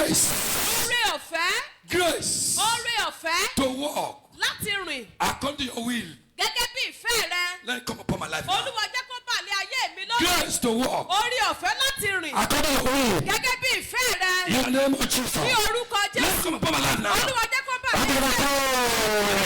Grace. Oore ọ̀fẹ́. Grace. Oore ọ̀fẹ́. To walk Láti rìn. according to your will. Gẹ́gẹ́ bí ìfẹ́ rẹ. Let it come upon my life now. Olúwa jẹ́ kó bà lé ayé mi lónìí. Grace to walk Oore ọ̀fẹ́ láti rìn. according to your will. Gẹ́gẹ́ bí ìfẹ́ rẹ. In the name of Jesus. Ní orúkọ Let it Jésù. come upon my life now. Olúwa jẹ́ kó bà lé ayé mi.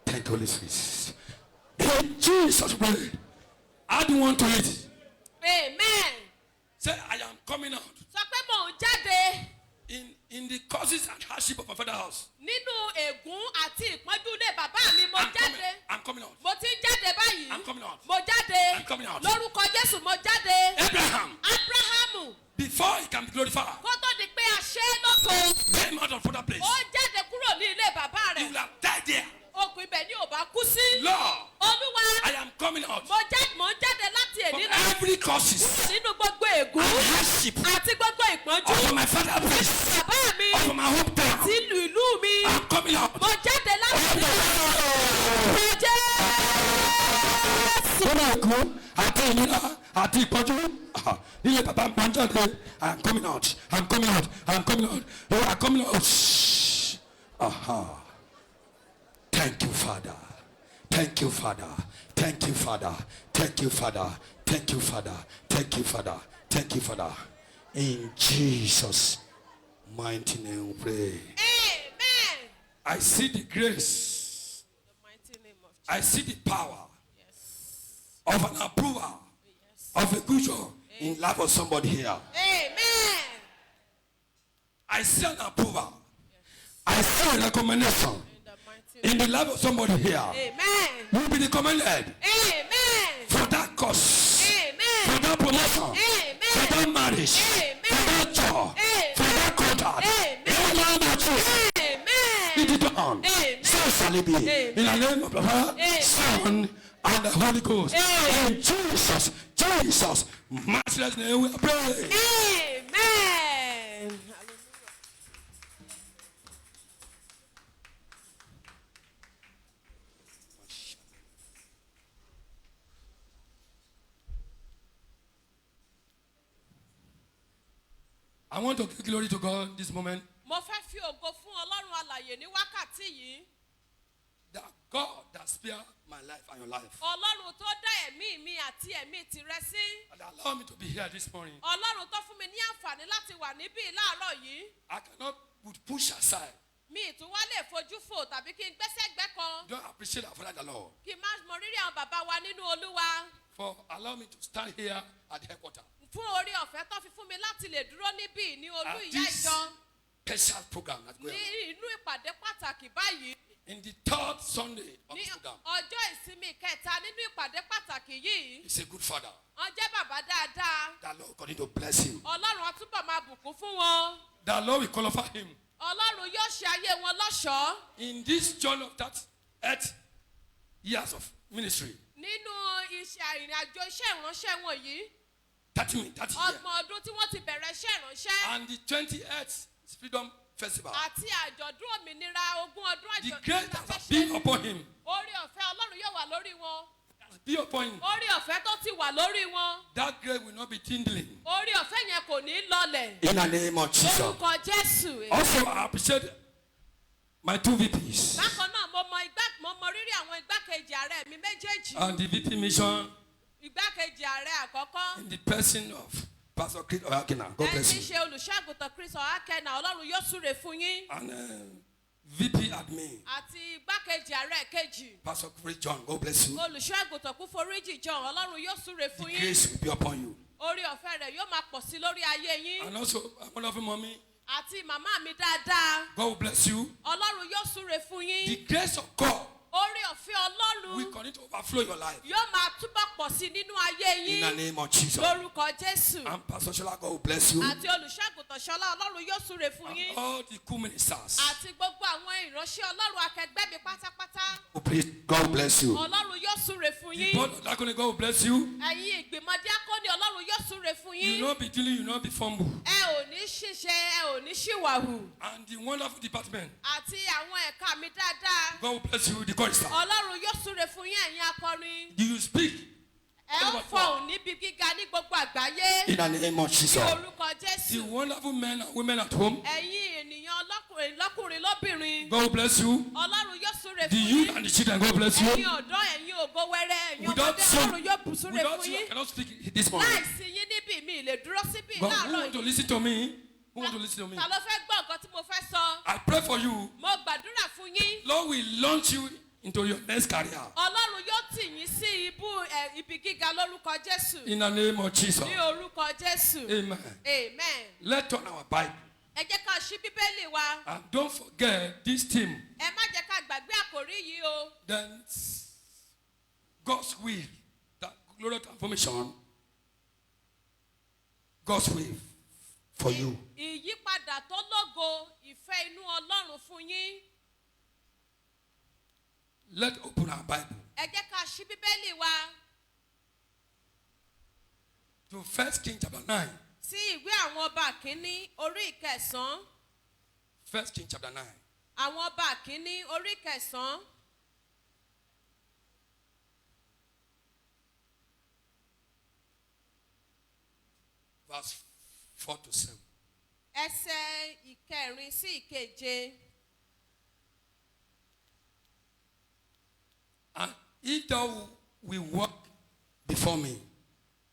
Thank you, Holy Spirit. In Jesus' name. How do you want to eat? Amen. Say, I am coming out. Sọ pé mò ń jáde In the causes and hardship of my father's house. nínú ègún àti ìpọ́njú ilé bàbá mi. Mo jáde. I'm coming out. Mo ti ń jáde báyìí. I'm coming out. Mo jáde. I'm coming out. Lórúkọ Jésù mo jáde. Abraham, Ábúráhámù before he can be glorified, kó tó di pé a ṣe é lógo. came out of other place. Ó jáde kúrò ní ilé bàbá He rẹ̀. will have died there. Okùn ibẹ̀ ni ò bá kú sí. Lord, Olúwa I am coming out mo ń jáde láti from èní lọ. every causes Nínú gbogbo ègún and hardship àti gbogbo ìpọ́njú. of my father's place, Bàbá mi of my hometown. àti ìlú mi. I'm coming out. Mo jáde láti èní lọ. Mo Jésù. Nínú ẹ̀kọ́ àti ìnira àti ìpọ́njú nílé bàbá mi máa ń jáde. I am coming out. I'm coming out. I'm coming out. You are coming out. Shh. Aha. Thank you, Father. Thank you, Father. Thank you, Father. Thank you, Father. Thank you, Father. Thank you, Father. Thank you, Father. In Jesus' mighty name we pray. Amen. I see the grace. The mighty name of I see the power Jesus. of an approval of a good job in life of somebody here. Amen. I see an approval. I see a recommendation In the mighty name. in the life of somebody here. Amen. You will be recommended Amen. for that cause, for Amen. that promotion, for Amen. that marriage, Amen. for that job, for that contract. Amen. In the name of Jesus, it is Amen. done. Amen. So shall it be. In the name of the Father, Amen. Son, and the Holy Ghost. Amen. In Jesus' matchless name we pray. Amen. I want to give glory to God this moment. Mo fẹ́ fi ògo fún Ọlọ́run alààyè ní wákàtí yìí. That God that spared my life and your life. Ọlọ́run tó dá ẹ̀mí mi àti ẹ̀mí tirẹ̀ sí. And allow me to be here this morning. Ọlọ́run tó fún mi ní àǹfààní láti wà níbí láàárọ̀ yìí. I cannot push aside. Mi ìtún wá lè fojú fò tàbí kí n gbẹ́sẹ̀ gbẹ́ kan. Don't appreciate our Father the Lord Kí n má mọ rírì àwọn bàbá wa nínú Olúwa. for allow me to stand here at the headquarters. Fún orí ọ̀fẹ́ tó fi fún mi láti lè dúró níbí ní olú At ìyá this ìjọ. special program that's going Ní on. inú ìpàdé pàtàkì báyìí. In the third Sunday of Ní this program. ọjọ́ ìsinmi kẹta nínú ìpàdé pàtàkì yìí. He's a good father. Wọ́n jẹ́ bàbá dáadáa. That Lord continue to bless him. Ọlọ́run á túbọ̀ máa bùkún fún wọn. That Lord will qualify him. Ọlọ́run yóò ṣe ayé wọn lọ́ṣọ̀ọ́. In this journey of that 8 years of ministry. Nínú ìrìn àjò iṣẹ́ ìránṣẹ́ wọn yìí. 30 years. Ọgbọ̀n ọdún tí wọ́n ti bẹ̀rẹ̀ iṣẹ́ ìránṣẹ́. And the 28th Freedom Festival. Àti àjọ̀dún òmìnira ogún ọdún The àjọ̀dún grace that has been upon him. Orí ọ̀fẹ́ Ọlọ́run yóò wà lórí wọn. Has been upon him. Orí ọ̀fẹ́ tó ti wà lórí wọn. That grace will not be tingling. Orí ọ̀fẹ́ yẹn kò ní lọlẹ̀. In the name of Jesus. Orúkọ Jésù. Also, I appreciate my 2 VPs Bákan náà mo mọ rírì àwọn igbákejì ààrẹ mi méjèèjì. and the VP mission Igbákejì ààrẹ àkọ́kọ́. in the person of Pastor Chris Oyakina. God Ẹni bless tí you. ṣe olùṣọ́àgùntàn Kristo Akẹ́nà Ọlọ́run yóò súre fún yín. And VP admin, Àti igbákejì ààrẹ kejì. Pastor Chris John. God bless you. Olùṣọ́àgùntàn Kúforíjì John Ọlọ́run yóò súre The fún yín. grace will be upon you. Orí ọ̀fẹ́ rẹ̀ yóò máa pọ̀ sí lórí ayé yín. And also, my wonderful mommy. Àti màmá mi dáadáa. God will bless you. Ọlọ́run yóò súre fún The yín. grace of God Orí ọ̀fẹ́ Ọlọ́run will continue to overflow your life. yóò máa túbọ̀ pọ̀ sí nínú ayé In the yín. name of Jesus. Lórúkọ Jésù. And Pastor Shola, God will bless you. Àti olùṣọ́àgùntàn Ṣọlá Ọlọ́run yóò súre fún And yín. all the cool ministers. Àti gbogbo àwọn ìránṣẹ́ Ọlọ́run akẹgbẹ́ mi pátápátá. Oh, please, God will bless you. Ọlọ́run yóò súre fún The yín. board of Diakoni, God will bless you. Ẹ̀yin ìgbìmọ̀ díákónì Ọlọ́run yóò súre fún You yín. will not be dealing, you will not be fumble. Ẹ ò ní ṣìṣe, ẹ ò ní ṣìwàhù. And the wonderful department. Àti àwọn ẹ̀ka mi mi dáadáa. God will bless you, the chorister. Ọlọ́run yóò súre fún yín ẹ̀yin akọrin. Do you speak? Ẹ ń fọhùn níbi gíga ní gbogbo àgbáyé. In the name of Ní Jesus. orúkọ The Jésù. wonderful men and women at home. Ẹ̀yin ènìyàn lọ́kùnrin lóbìnrin. God will bless you. Ọlọ́run yóò súre The fún youth yín. and the children, God bless you. Ẹ̀yin ọ̀dọ́, ẹ̀yin ògo wẹ́rẹ́, ẹ̀yin Without ọmọdé, you, Ọlọ́run yóò súre without fún you, I yín. cannot speak this morning. Láìsí yín níbí mi lè dúró síbí But who láàárọ̀ want to yìí. listen to me? Who want to listen to me? Ta ló fẹ́ gbọ́ nǹkan tí mo fẹ́ sọ? I pray for you. Mo gbàdúrà fún yín. Lord will launch you into your next career. Ọlọ́run yóò tì yín sí ibi gíga lórúkọ Jésù. In the name of Jesus. Ní orúkọ Jésù. Amen. Amen. Let's turn our Bible. Ẹ jẹ́ ká ṣí Bíbélì wa. And don't forget this theme. Ẹ má jẹ́ ká gbàgbé àkòrí yìí o. Then God's will. That glorious transformation. God's will for you. Ìyípadà tó lógo ìfẹ́ inú Ọlọ́run fún yín. Let's open our Bible Ẹ jẹ́ ká ṣí Bíbélì wa to 1 Kings chapter 9. sí ìwé àwọn ọba kìíní orí ìkẹsàn-án. 1 Kings chapter 9. Àwọn ọba kìíní orí ìkẹsàn-án. Verse 4 to 7. Ẹsẹ̀ ìkẹrin sí ìkeje. And if thou will walk before me,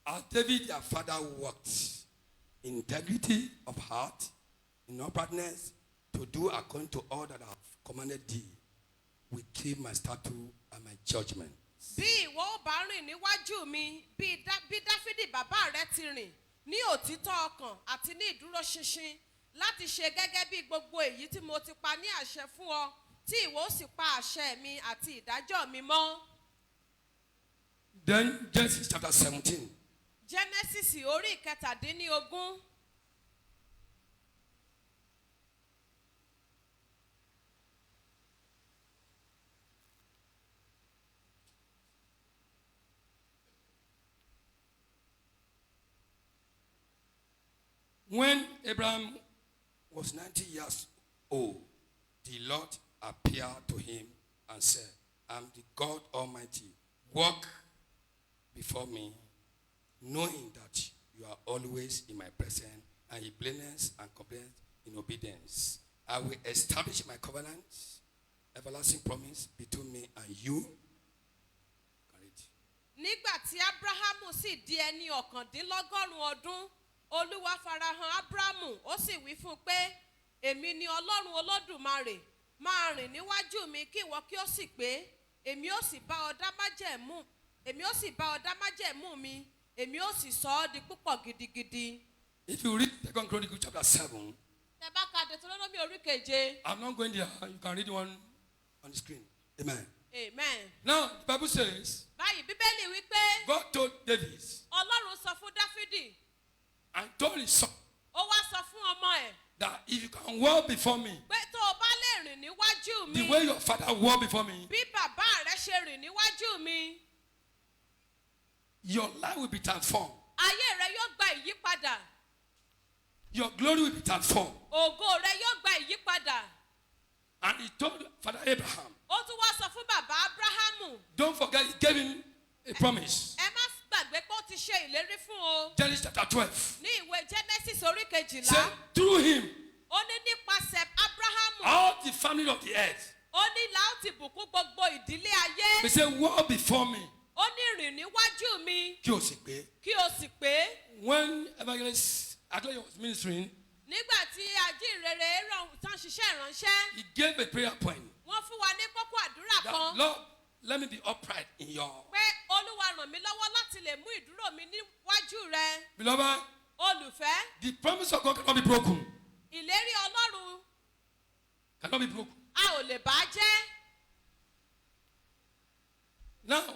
as David their father walked, in integrity of heart, in uprightness, to do according to all that I have commanded thee, will keep my statute and my judgment. Bí ìwọ ó bá rìn níwájú mi bí Dáfídì bàbá rẹ ti rìn ní òtítọ́ ọkàn àti ní ìdúróṣinṣin láti ṣe gẹ́gẹ́ bí gbogbo èyí tí mo ti pa ní àṣẹ fún ọ tí ìwọ ó sì pa àṣẹ mi àti ìdájọ́ mi mọ́. Then Genesis chapter 17. Genesis orí ìkẹtàdínlógún. When Abraham was 90 years old, the Lord appeared to him and said, I am the God Almighty. Walk before me, knowing that you are always in my presence, and in blameless and complete in obedience. I will establish my covenant, everlasting promise between me and you. Nígbà tí Ábúráhámù sì di ẹni 99 ọdún, Olúwa farahàn Ábúráhámù, ó sì wí fún un pé, èmi ni Ọlọ́run Olódùmarè, máa rìn níwájú mi kí ìwọ kí ó sì pé, èmi ó sì bá ọ dá májẹ̀mú, mi, èmi ó sì sọ ọ́ di púpọ̀ gidigidi. If you read 2 Chronicles chapter 7, Tẹ́ bá ka Deuteronomy orí keje. I'm not going there. You can read one on the screen. Amen. Amen. Now, the Bible says, Báyìí Bíbélì wí pé, God told David Ọlọ́run sọ fún Dáfídì, and told his son ó wá sọ fún ọmọ ẹ̀, that if you can walk before me, pé tó o bá lè rìn níwájú mi, the way your father walked before me, bí bàbá rẹ ṣe rìn níwájú mi, your life will be transformed. ayé rẹ yóò gba ìyípadà, Your glory will be transformed. ògo rẹ yóò gba ìyípadà. And he told Father Abraham, Ó tún wá sọ fún bàbá Ábúráhámù, don't forget, he gave him a promise. ẹ má gbàgbé pé ó ti ṣe ìlérí fún o. Genesis chapter 12. Ní ìwé Genesis orí 12, Said, through him, ó ní nípasẹ̀ Ábúráhámù, all the family of the earth, ó ní láti bùkún gbogbo ìdílé ayé, they say, walk before me. ó ní rìn níwájú mi, Kí o sì pé. kí o sì pé. When evangelist Adoye was ministering, Nígbà tí ajínrere tán ṣiṣẹ́ ìránṣẹ́, he gave a prayer point. wọ́n fún wa ní kókó àdúrà That, kan Lord, let me be upright in your. pé Olúwa ràn mí lọ́wọ́ láti lè mú ìdúró mi níwájú rẹ. Beloved, Olùfẹ́, the promise of God cannot be broken. ìlérí Ọlọ́run Cannot be broken. a ò lè bá jẹ́. Now,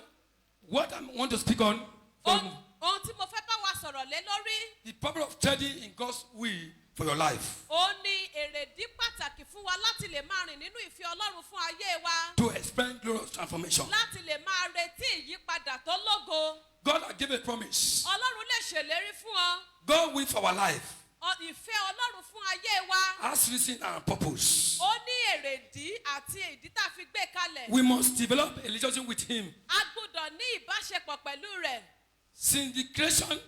what I want to speak on, Ohun tí mo fẹ́ bá wa sọ̀rọ̀ lé lórí, the power of treading in God's will for your life. ó ní èrèdí pàtàkì fún wa láti lè máa rìn nínú ìfẹ́ Ọlọ́run fún ayé wa, To experience glorious transformation. láti lè máa retí ìyípadà tó lógo. God has given a promise. Ọlọ́run lè ṣèlérí fún ọ, God will for our life. ìfẹ́ Ọlọ́run fún ayé wa. has reason and purpose. Ó ní èrèdí àti ìdí tá a fi gbé kalẹ̀. We must develop a relationship with him. A gbọ́dọ̀ ní ìbáṣepọ̀ pẹ̀lú rẹ̀. Since the creation,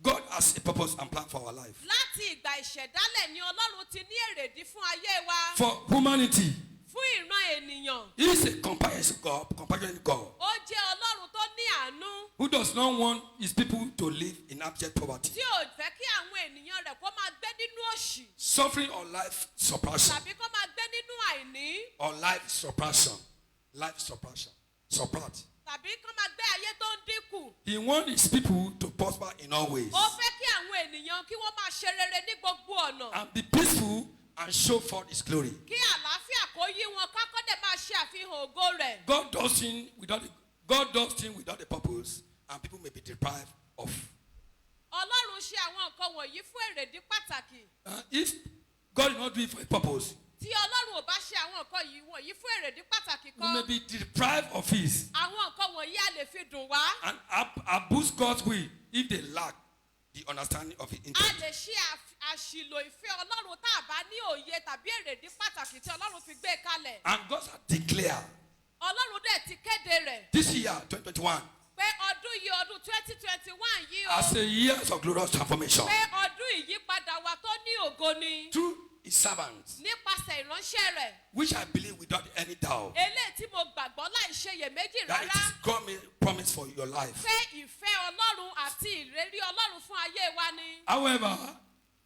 God has a purpose and plan for our life. Láti ìgbà ìṣẹ̀dálẹ̀ ni Ọlọ́run ti ní èrèdí fún ayé wa. For humanity, Fún ìran ènìyàn. he is a compassionate God Ó jẹ́ Ọlọ́run tó ní àánú. who does not want his people to live in abject poverty, Tí ò fẹ́ kí àwọn ènìyàn rẹ̀ kó máa gbé nínú òṣì. suffering or life suppression, Tàbí kó máa gbé nínú àìní. or life suppression, support. Tàbí kó máa gbé ayé tó ń dínkù. He wants his people to prosper in all ways Ó fẹ́ kí àwọn ènìyàn kí wọ́n máa ṣe rere ní gbogbo ọ̀nà. and be peaceful and show forth his glory. Kí àlàáfíà kó yí wọn kákọ́ dẹ̀ máa ṣe àfihàn ògo rẹ̀. God does things without a purpose, and people may be deprived of. Ọlọ́run ṣe àwọn nǹkan wọ̀nyí fún èrèdí pàtàkì. If God did not do it for a purpose, Tí Ọlọ́run ò bá ṣe àwọn nǹkan wọ̀nyí fún èrèdí pàtàkì we may kan, be deprived of his àwọn nǹkan wọ̀nyí a lè fi dùn wá. and abuse God's will if they lack the understanding of his A intent. lè ṣe àṣìlò ìfẹ́ Ọlọ́run tá a bá ní òye tàbí èrèdí pàtàkì tí Ọlọ́run fi gbé kalẹ̀. And God has declared Ọlọ́run dẹ̀ ti kéde rẹ̀ this year, 2021, pé ọdún yìí ọdún 2021 yìí as o. a year of glorious transformation Pé ọdún ìyípadà wa tó ní ògo ni. through his servants, Nípasẹ̀ ìránṣẹ́ rẹ̀. which I believe without any doubt Eléyìí tí mo gbàgbọ́ láì ṣe iyèméjì that it rárá. is God's promise for your life. Pé ìfẹ́ Ọlọ́run àti ìlérí Ọlọ́run fún ayé wa ni. However,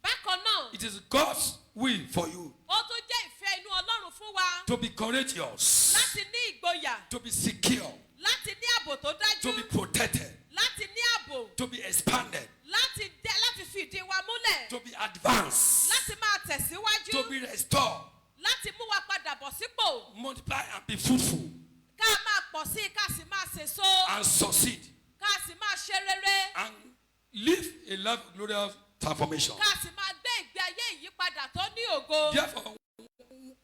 Bákan náà, it is God's will for you ó tún jẹ́ ìfẹ́ inú Ọlọ́run fún wa. to be courageous, Láti ní ìgboyà. to be secure, Láti ní ààbò tó to be dájú. protected, Láti ní ààbò. to be expanded, Láti fìdí wa múlẹ̀. to be advanced, Láti máa tẹ̀síwájú. to be restored, Láti mú wa padà bọ̀ sípò. multiply and be fruitful Ká máa pọ̀ sí i, ká sì máa sèso. and succeed Ká sì máa ṣe rere. and live a life of glorious transformation. Ká sì máa gbé ìgbé ayé ìyípadà tó ní ògo. Therefore,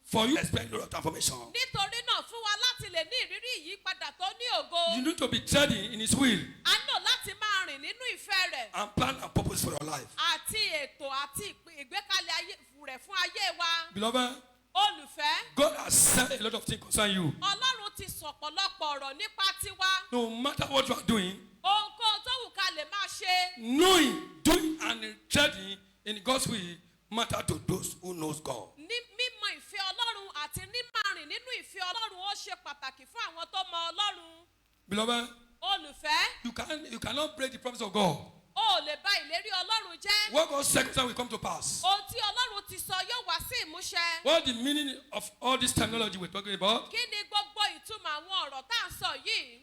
for you to experience glorious transformation, Nítorí náà fún wa láti lè ní ìrírí ìyípadà tó ní ògo. you need to be treading in his will A nílò láti máa rìn nínú ìfẹ́ rẹ̀. and plan and purpose for your life. Àti ètò àti ìgbékalẹ̀ ayé rẹ̀ fún ayé wa. Beloved, Olùfẹ́, God has said a lot of things concerning you. Ọlọ́run ti sọ̀pọ̀lọpọ̀ ọ̀rọ̀ nípa tiwa. No matter what you are doing, Ohunkóhun tó wù ká lè máa ṣe. knowing, doing, and treading in God's will matter to those who knows God. Ní mímọ̀ ìfẹ́ Ọlọ́run àti nímàrìn nínú ìfẹ́ Ọlọ́run ó ṣe pàtàkì fún àwọn tó mọ Ọlọ́run. Beloved, Olùfẹ́, you cannot break the promise of God. o ò lè bà ìlérí Ọlọ́run jẹ́. What God said will come to pass. Ohun tí Ọlọ́run ti sọ yóò wá sí ìmúṣẹ. What the meaning of all this terminology we're talking about? Kí ni gbogbo ìtumọ̀ àwọn ọ̀rọ̀ tá à ń sọ yìí?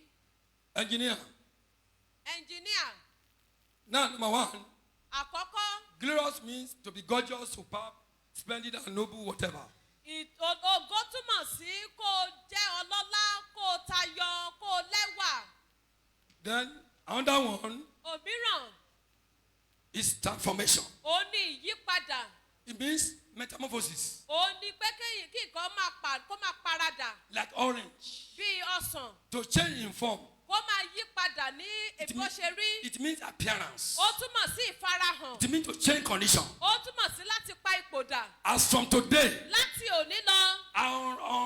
Engineer. Ẹnjiníà, Now, number one, àkọ́kọ́, glorious means to be gorgeous, superb, splendid, and noble, whatever. ògo túmọ̀ sí kó o jẹ́ ọlọ́lá, kó o tayọ, kó o lẹ́wà. Then, another one Òmíràn, is transformation. ó ní ìyípadà. It means metamorphosis, Ó ní pé kí nǹkan kó máa paradà like orange, bíi ọsàn. to change in form. Kó máa yí padà ní bó ṣe rí. It means appearance. Ó túmọ̀ sí ìfarahàn. It means to change condition. Ó túmọ̀ sí láti pa ipò dà. As from today, Láti òní lọ,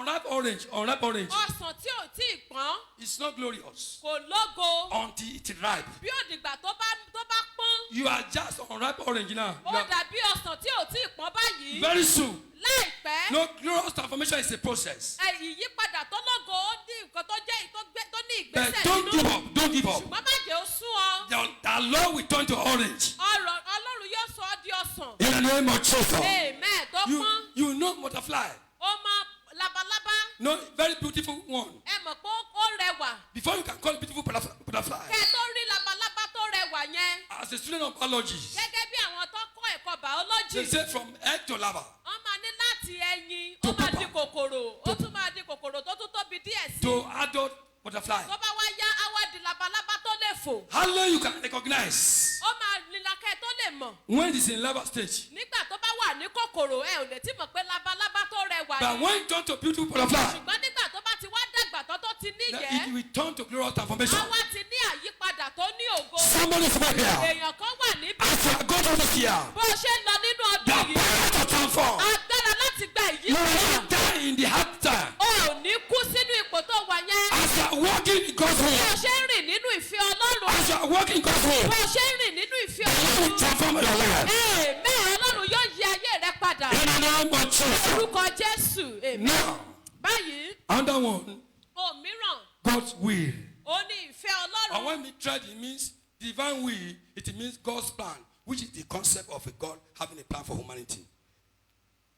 unripe orange ọsàn tí ò tí ì pọ́n is not glorious kò lógo. until it ripe. Bí òdìgbà tó bá pọ́n, You are just unripe orange now. You ó are- dàbí ọsàn tí ò tí ì pọ́n báyìí. very soon. Láìpẹ́, No, glorious transformation is a process. ìyípadà tó lógo ó ní nǹkan tó jẹ́ tó ní But ìgbésẹ̀ don't give nínú. up. Don't give up. Ṣùgbọ́n má jẹ́ ó sún ọ. The Lord will turn to orange. Ọlọ́run yóò sọ ọ́ di ọsàn. In the name of Jesus. Amen. Tó pọ́n, You know butterfly. ó mọ labalábá. No, very beautiful one. Ẹ mọ̀ pé ó rẹwà. Before you can call it beautiful butterfly, Kẹ́ ẹ tó rí labalábá tó rẹwà yẹn. as a student of biology, Gẹ́gẹ́ bí àwọn tó kọ́ ẹ̀kọ́ they bàọ́lọ́jì. say from egg to larva, Wọ́n máa ní láti ẹyin, To ó máa pupa. di kòkòrò, ó tún máa di kòkòrò tó tún tóbi díẹ̀ sí. to adult butterfly. Tó bá wá yá, á wá di labalábá tó lè fò. How long you can recognize Ó máa nira kẹ́ ẹ tó lè mọ̀. when it's in larva stage. Nígbà tó bá wà ní kòkòrò, ẹ ò lè tí mọ̀ pé labalábá tó rẹwà But ni. when it turns to beautiful butterfly, Ṣùgbọ́n nígbà tó bá ti wá dàgbà tó ti then níyẹ̀ẹ́, it will turn to glorious transformation. á wá ti ní àyípadà tó ní ògo. Somebody is right here. Èèyàn kan wà níbí. As you are going through this year, bó o ṣe ń lọ nínú the ọdún yìí power to transform. agbára láti gba You will ìyípadà not die in the hard time. o ò ní kú sínú ipò tó wà yẹn As you are walking in God's bó o will, ṣe ń rìn nínú ìfẹ́ ọlọ́run as you are walking in God's will, bó o ṣe ń rìn nínú ìfẹ́ you will ọlọ́run transform your life. amen ọlọ́run yóò yí ayé rẹ padà In the name of Jesus. orúkọ jésù amen Now, báyìí another one, òmíràn God's will. ó ní ìfẹ́ And ọlọ́run when we tried, it means divine will, it means God's plan, which is the concept of a God having a plan for humanity.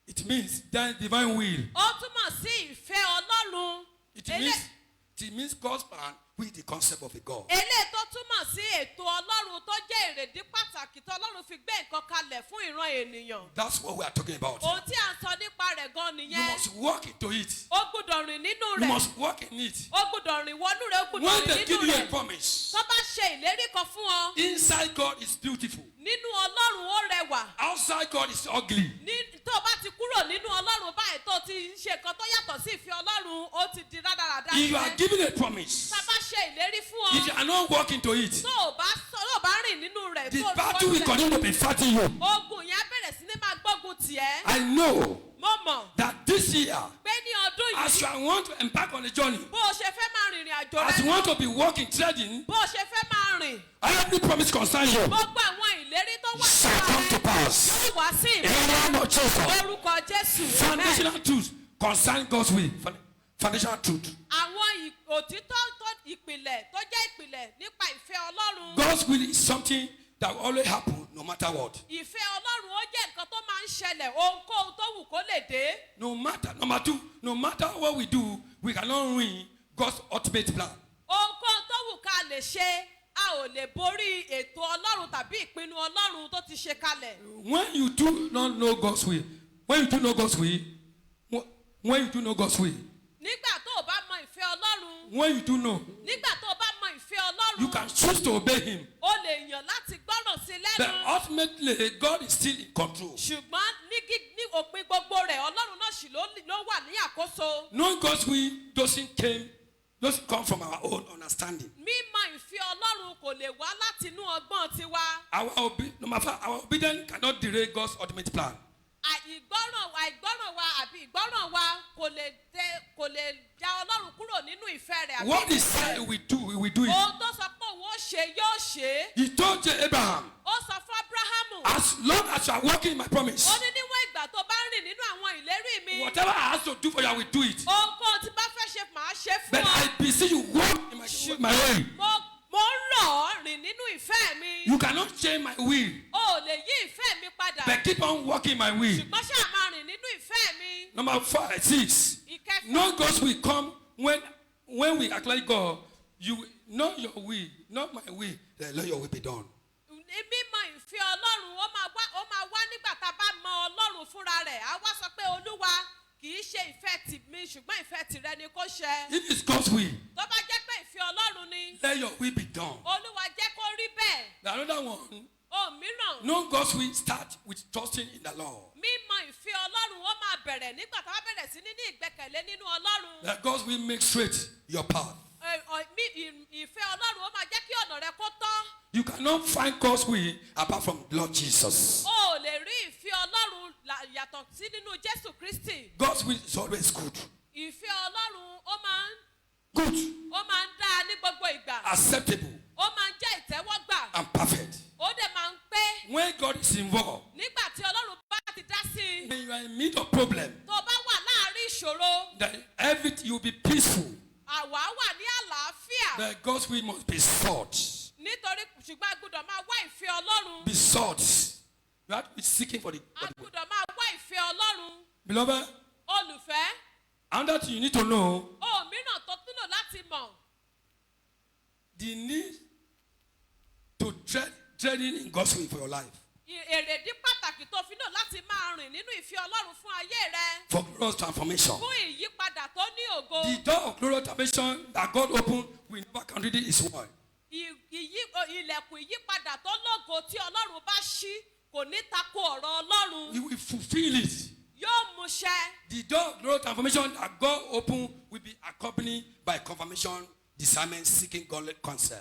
It means that divine will. ó túmọ̀ sí ìfẹ́ ọlọ́run It means God's plan, which is the concept of a God. eléyìí tó túmọ̀ sí ètò ọlọ́run tó jẹ́ èrèdí pàtàkì tó ọlọ́run fi gbé nǹkan kalẹ̀ fún ìran ènìyàn That's what we are talking about. ohun tí à ń sọ nípa rẹ̀ gan You nìyẹn must walk into it. ó gbúdọ̀ rìn nínú You rẹ̀ must walk in it. ó gbúdọ̀ rìn wọnú rẹ̀ ó gbúdọ̀ When rìn they nínú give you a rẹ̀ promise, tó bá ṣe ìlérí kan fún ọ inside God is beautiful. nínú ọlọ́run ó rẹwà Outside God is ugly. tó o bá ti kúrò nínú ọlọ́run báyìí tó o ti ń ṣe nǹkan tó yàtọ̀ sí ìfẹ́ ọlọ́run ó ti di rádaràda If you are nìyẹn. given a promise, tá a bá ṣe ìlérí fún if you ọ are not walking to it, tó o bá rìn nínú rẹ̀ the tó o battle will fi continue to be fighting you. ogun yẹn á bẹ̀rẹ̀ sí ní máa gbógun tiẹ̀ I know mo mọ̀ that this year, pé ní ọdún as yìí you want to embark on a journey, bó o ṣe fẹ́ máa rìnrìn àjò as rẹ you want to be walking, treading, bó o ṣe fẹ́ máa rìn every promise concerning you gbogbo àwọn ìlérí tó wà shall come to pass. yóò wá sí In the name of Jesus. orúkọ jésù amen. Foundational truth concerning God's will. Foundational truth. àwọn òtítọ́ tó ìpìlẹ̀ tó jẹ́ ìpìlẹ̀ nípa ìfẹ́ ọlọ́run God's will is something that will always happen no matter what. ìfẹ́ ọlọ́run ó jẹ́ nǹkan tó máa ń ṣẹlẹ̀ ohunkóhun tó wù kó lè dé No matter, number two, no matter what we do, we cannot ruin God's ultimate plan. ohunkóhun tó wù ká lè ṣe a ò lè borí ètò ọlọ́run tàbí ìpinnu ọlọ́run tó ti ṣe kalẹ̀ When you do not know God's will, when you do know God's will, when you do know God's will, nígbà tó o bá mọ ìfẹ́ ọlọ́run when you do know, nígbà tó o bá mọ ìfẹ́ you ọlọ́run can choose to obey Him. o lè yàn láti gbọ́ràn sí But lẹ́nu ultimately, God is still in control. ṣùgbọ́n ní òpin gbogbo rẹ̀ ọlọ́run náà sì ló wà ní àkóso Knowing God's will doesn't come from our own understanding. mímọ ìfẹ́ ọlọ́run kò lè wá láti inú ọgbọ́n tiwa Number five, our obedience cannot derail God's ultimate plan. àìgbọ́ràn wa àbí ìgbọ́ràn wa kò lè já ọlọ́run kúrò nínú ìfẹ́ rẹ̀ àbí What He ìfẹ́ said rẹ̀. we do, we will do it. ohun tó sọ pé òun ó ṣe yóò ṣe é. He told Abraham, ó sọ fún abrahamu as long as you are walking in my promise, ó ní níwọ̀n ìgbà tó bá ń rìn nínú àwọn ìlérí mi whatever I ask to do for you, I will do it. ohunkóhun tí bá fẹ́ ṣe màá ṣe fún But ọ. I beseech you, walk in my way. mo ń rọ̀ ọ́ rìn nínú ìfẹ́ mi. You cannot change my will, o ò lè yí ìfẹ́ mi padà. but keep on walking my will. ṣùgbọ́n ṣáà máa rìn nínú ìfẹ́ mi. Number 6, ìkẹfà no God's will come when we act like God. You know your will, not my will. Then let your will be done. mímọ ìfẹ́ ọlọ́run ó máa wá nígbà tá a bá mọ ọlọ́run fúnra rẹ̀ á wá sọ pé olúwa kì í ṣe ìfẹ́ tèmi ṣùgbọ́n ìfẹ́ tìrẹ ni kó ṣẹ. If it's God's will, tó bá jẹ́ pé ìfẹ́ ọlọ́run ni let your will be done. olúwa jẹ́ kó rí bẹ́ẹ̀. Another one, òmíràn no God's will start with trusting in the Lord. mímọ ìfẹ́ ọlọ́run ó máa bẹ̀rẹ̀ nígbà tá a bá bẹ̀rẹ̀ sí ní ìgbẹ́kẹ̀lé nínú ọlọ́run. That God's will make straight your path. ìfẹ́ ọlọ́run ó máa jẹ́ kí ọ̀nà rẹ kó tọ́. You cannot find God's will apart from Lord Jesus. o ò lè rí ìfẹ́ ọlọ́run yàtọ̀ sí nínú jésù kristi. God's will is always good. ìfẹ́ ọlọ́run ó máa Good, ń dáa ní gbogbo ìgbà. acceptable, ó máa ń jẹ́ ìtẹ́wọ́gbà. and perfect. ó dẹ̀ máa ń pé When God is involved, nígbà tí ọlọ́run bá ti dá sí i. when you are in need of problem, tó bá wà láàárín ìṣòro then everything you'll be peaceful. àwa wà ní àlàáfíà. That God's will must be sought. nítorí ṣùgbọ́n a gbọ́dọ̀ máa wá ìfẹ́ ọlọ́run. Be sought. You have to be seeking for the a will. gbọ́dọ̀ máa wá ìfẹ́ ọlọ́run. Beloved, olùfẹ́ another thing you need to know, òmíràn tó túnlò láti mọ̀. the need to treading in God's will for your life. èrèdí pàtàkì tó fi náà láti máa rìn nínú ìfẹ́ ọlọ́run fún ayé rẹ. For glorious transformation. fún ìyípadà tó ní ògo. The door of glorious transformation that God opened will never contradict His word. ilẹ̀kùn ìyípadà tó lógo tí ọlọ́run bá ṣí kò ní tako ọ̀rọ̀ ọlọ́run. He will fulfill it. yóò mú ṣẹ. The door of glorious transformation that God opened will be accompanied by confirmation, discernment, seeking godly counsel.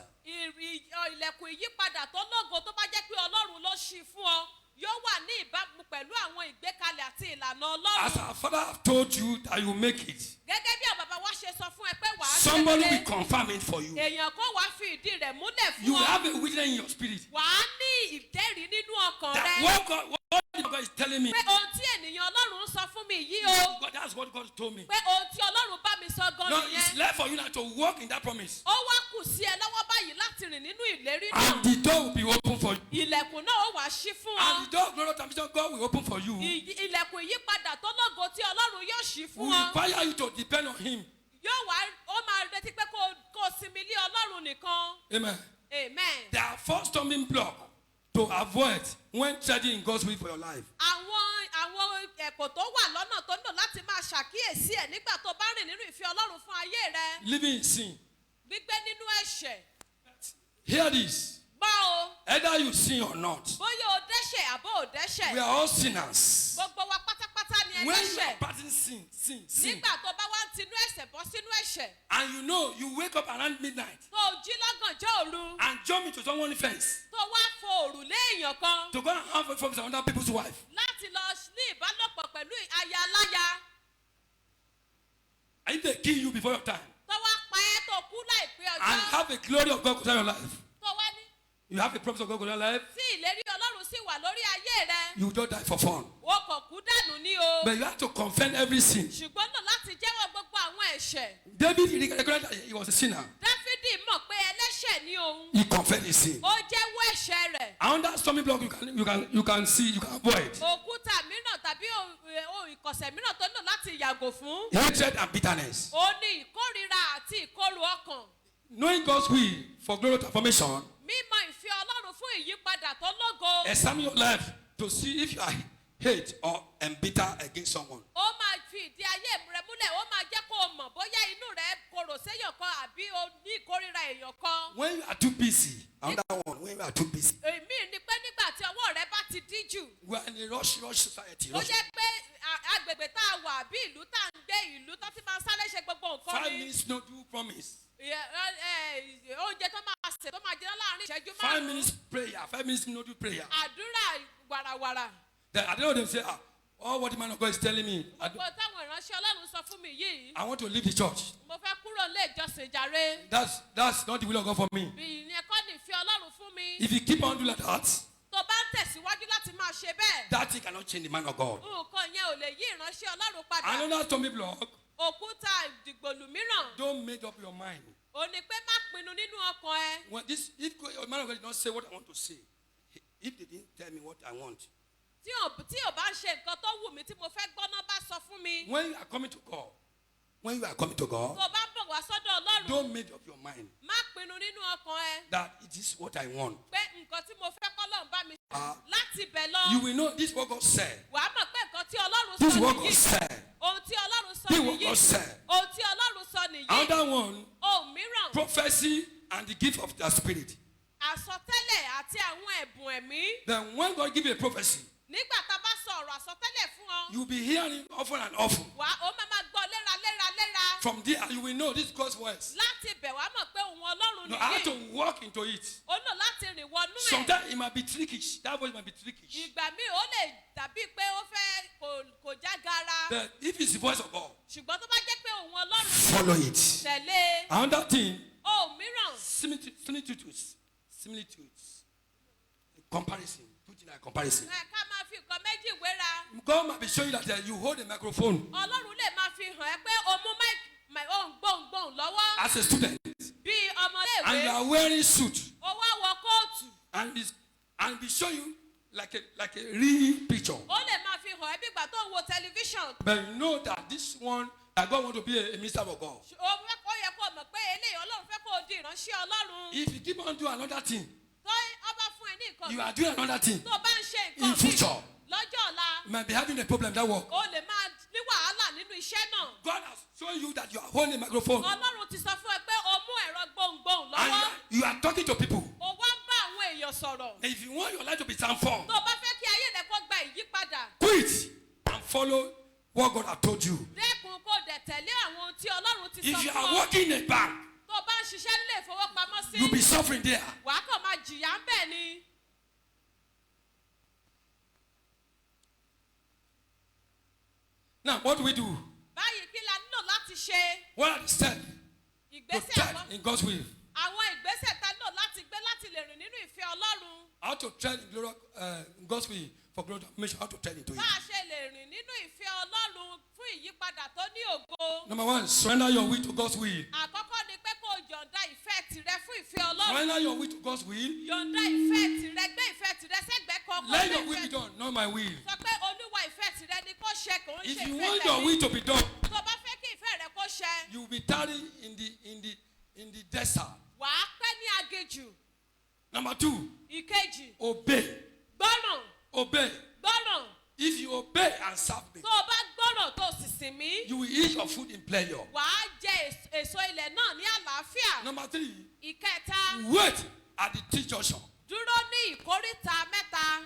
ilẹ̀kùn ìyípadà tó lógo tó bá jẹ́ pé Ọlọ́run ló ṣí fún ọ yóò wà ní ìbámu pẹ̀lú àwọn ìgbékalẹ̀ àti ìlànà Ọlọ́run. As our father have told you that you make it, Gẹ́gẹ́ bí àwọn bàbá wa ṣe sọ fún ẹ pé wàá ṣe somebody rere. will confirm it for you. Èèyàn kan wàá fi ìdí rẹ̀ múlẹ̀ fún You ọ. have a witness in your spirit Wàá ní ìdẹ́rìí nínú ọkàn that rẹ. what God is telling me. Pé ohun tí ènìyàn Ọlọ́run ń sọ fún mi yìí o. God, that's what God told me. Pé ohun tí Ọlọ́run bá mi sọ gan No, it's nìyẹn. left for you now to walk in that promise. Ó wá kù sí ẹ lọ́wọ́ báyìí láti rìn nínú ìlérí And náà. the door will be open for you. Ilẹ̀kùn náà ó wá ṣí fún ọ. And the door of glorious ambition, God will open for you. Ilẹ̀kùn ìyípadà tó lógo tí Ọlọ́run yóò ṣí fún We ọ. require you to depend on Him. Yóò wá ó máa retí pé kó o sinmi lé Ọlọ́run nìkan. Amen. Amen. There are 4 stumbling blocks to avoid when treading in God's will for your life. Àwọn ẹ̀kọ́ tó wà lọ́nà tó nílò láti máa ṣàkíyèsí ẹ̀ nígbà tó bá rìn nínú ìfẹ́ Ọlọ́run fún ayé rẹ. Living in sin. Gbígbé nínú ẹ̀ṣẹ̀. Hear this. Gbọ́ o. Either you sin or not. Bóyá o dẹ́ṣẹ̀ àbó o dẹ́ṣẹ̀. We are all sinners. Gbogbo wa pátápátá ni When you are ẹlẹ́ṣẹ̀. practicing sin, Nígbà tó bá wá ń tinú ẹ̀ṣẹ̀ bọ́ sínú ẹ̀ṣẹ̀. and you know you wake up around midnight Tó o jí lọ́gànjọ́ òru. and jump into someone's fence Tó wá fo òrùlé èèyàn kan. to go and have a from other people's wife. Láti lọ ní ìbálòpọ̀ pẹ̀lú aya aláya. And if they kill you before your time Tó wá pa ẹ́ tó kú láìpẹ́ and ọjọ́. have a glory of God concerning your life, Tó wá ní. you have a promise of God concerning your life, Tí ìlérí Ọlọ́run sì wà lórí ayé rẹ. you don't die for fun. O kò kú dànù ní o. But you have to confess every sin. Ṣùgbọ́n náà láti jẹ́wọ́ gbogbo àwọn ẹ̀ṣẹ̀. David recognized that he was a sinner. Dáfídì mọ̀ pé ẹlẹ́ṣẹ̀ ni òun. He confessed his sin. Ó jẹ́wọ́ ẹ̀ṣẹ̀ rẹ̀. And that stumbling block you can see, you can avoid. Òkúta mìíràn tàbí ohun ìkọ̀sẹ̀ mìíràn tó nílò láti yàgò fún. Hatred and bitterness. Ó ní ìkórìíra àti ìkorò ọkàn. Knowing God's will for glory transformation, Mímọ̀ ìfẹ́ Ọlọ́run fún ìyípadà tó lógo. examine your life to see if you are hate or bitter against someone. Ó máa fi ìdí ayé rẹ múlẹ̀, ó máa jẹ́ kó o mọ̀ bóyá inú rẹ korò séèyàn kan àbí o ní ìkórìíra èèyàn kan. When you are too busy, another one, when you are too busy, Èmi ni pé nígbà tí ọwọ́ rẹ bá ti dí jù. we are in a rush society. Ó jẹ́ pé agbègbè tá a wà bí ìlú tá a ń gbé ìlú tó ti máa sáré ṣe gbogbo nǹkan 5 ni. minutes no do promise. Oúnjẹ tó máa sè tó máa jẹ́ láàrin ìṣẹ́jú 5 márùn-ún. minutes prayer, 5 minutes no do prayer. Àdúrà wàràwàrà. Then I don't know them say, all what the man of God is telling me, Gbogbo táwọn ìránṣẹ́ Ọlọ́run sọ fún mi yìí. I want to leave the church. Mo fẹ́ kúrò nílé ìjọsìn jàre. That's not the will of God for me. Ìyẹn kọ́ ni ìfẹ́ Ọlọ́run fún mi. If you keep on doing like that, Tó bá ń tẹ̀síwájú láti máa ṣe bẹ́ẹ̀. that thing cannot change the man of God. Nǹkan yẹn ò lè yí ìránṣẹ́ Ọlọ́run padà. Another stumbling block, Òkúta ìdìgbòlù mìíràn. don't make up your mind. Ò ní pé má pinnu nínú ọkàn ẹ. If a man of God did not say what I want to say, if they didn't tell me what I want, Tí ò bá ń ṣe nǹkan tó wù mí tí mo fẹ́ gbọ́ náà bá sọ fún mi. when you are coming to God, Tó bá ń bọ̀ wá sọ́dọ̀ Ọlọ́run. don't make up your mind Má pinnu nínú ọkàn ẹ. that it is what I want. Pé nǹkan tí mo fẹ́ k'Ọlọ́run bá mi Ah. ṣe. Láti bẹ̀ lọ. You will know this is what God said. Wàá mọ̀ pé nǹkan tí Ọlọ́run This sọ is what God nìyí. said. Ohun tí Ọlọ́run sọ This is what nìyí. God said. Ohun tí Ọlọ́run sọ nìyí. Another one, Ohun mìíràn. prophecy and the gift of the Spirit. Àsọtẹ́lẹ̀ àti àwọn ẹ̀bùn ẹ̀mí. Then when God give you a prophecy, Nígbà tá a bá sọ ọ̀rọ̀ àsọtẹ́lẹ̀ fún ọ. you will be hearing often and often. Ó máa gbọ́ léraléraléra. From there, you will know this is God's words. Láti bẹ̀ wá mọ̀ pé òun Ọlọ́run No, I have to nìyí. walk into it. Ó lò láti rìn wọnú ẹ̀. Sometimes it might be trickish. That voice might be trickish. Ìgbà míì ó lè dàbí pé ó fẹ́ kò já gara. But if it's the voice of God, Ṣùgbọ́n tó bá jẹ́ pé òun Ọlọ́run follow it. tẹ̀lé. Another thing, Ohun mìíràn. similitudes, comparison. Put it like comparison. Ká máa fi nǹkan méjì wéra. God might be showing you that you hold a microphone Ọlọ́run lè máa fi hàn ẹ́ pé o mú ohun gbohùngbohùn lọ́wọ́. as a student, Bí and you ọmọléèwé. are wearing suit, Ó wá wọ kóòtù. and be showing you like a real picture. Ó lè máa fi hàn ẹ́ bí ìgbà tó ń wo tẹlifíṣàn. But you know that this one, that God want to be a minister of God. Ó yẹ kó mọ̀ pé eléyìí Ọlọ́run fẹ́ kó o di ìránṣẹ́ Ọlọ́run. If you keep on doing another thing, Tó ọba fún ẹ ní nǹkan. you are doing another thing. Tó bá ń ṣe In nǹkan future, lọ́jọ́ ọ̀la. you might be having a problem that work. O lè máa ní wàhálà nínú iṣẹ́ náà. God has shown you that you are holding a microphone Ọlọ́run ti sọ fún ẹ pé o mú ẹ̀rọ gbohùngbohùn and lọ́wọ́. you are talking to people. O wá ń bá àwọn èèyàn sọ̀rọ̀. And if you want your life to be transformed, Tó bá fẹ́ kí ayé rẹ kó gba ìyípadà. quit and follow what God has told you. Dẹ́kun kó dẹ̀ tẹ̀lé àwọn ohun tí Ọlọ́run ti sọ If you fún are ọ. working in a bank, Tó bá ń ṣiṣẹ́ nílé ìfowópamọ́sí. you'll be suffering there. Wàá kàn What are the steps to ìgbésẹ̀ tread àkọ́kọ́. in God's will? Àwọn ìgbésẹ̀ tá a lò láti gbé láti lè rìn nínú ìfẹ́ Ọlọ́run. How to tread in God's will for glory to make sure how to tread into it. Bá a ṣe lè rìn nínú ìfẹ́ Ọlọ́run fún ìyípadà tó ní ògo. Number one, surrender your will to God's will. Àkọ́kọ́ ni pé kó o yọ̀ǹda ìfẹ́ tìrẹ fún ìfẹ́ Ọlọ́run. Surrender your will to God's will. Yọ̀ǹda ìfẹ́ tìrẹ, gbé ìfẹ́ tìrẹ sẹ́gbẹ̀ẹ́ kan. Let your will be done, not my will. Sọ pé Olúwa ìfẹ́ tìrẹ ni kó ṣe, kò ń If ṣe you ìfẹ́ want your tẹ̀mí. will to be done, Tó bá fẹ́ kí ìfẹ́ rẹ kó ṣe, you will be tarrying in the desert. wàá pẹ́ ní aginjù. Number two, Ìkejì, obey. gbọ́ràn, Obey. gbọ́ràn. If you obey and serve me, Tó o bá gbọ́ràn tó o sì sìn mí, you will eat your food in pleasure. wàá jẹ èso ilẹ̀ náà ní àlàáfíà. Number three, Ìkẹta, wait at the T junction. dúró ní ìkóríta mẹ́ta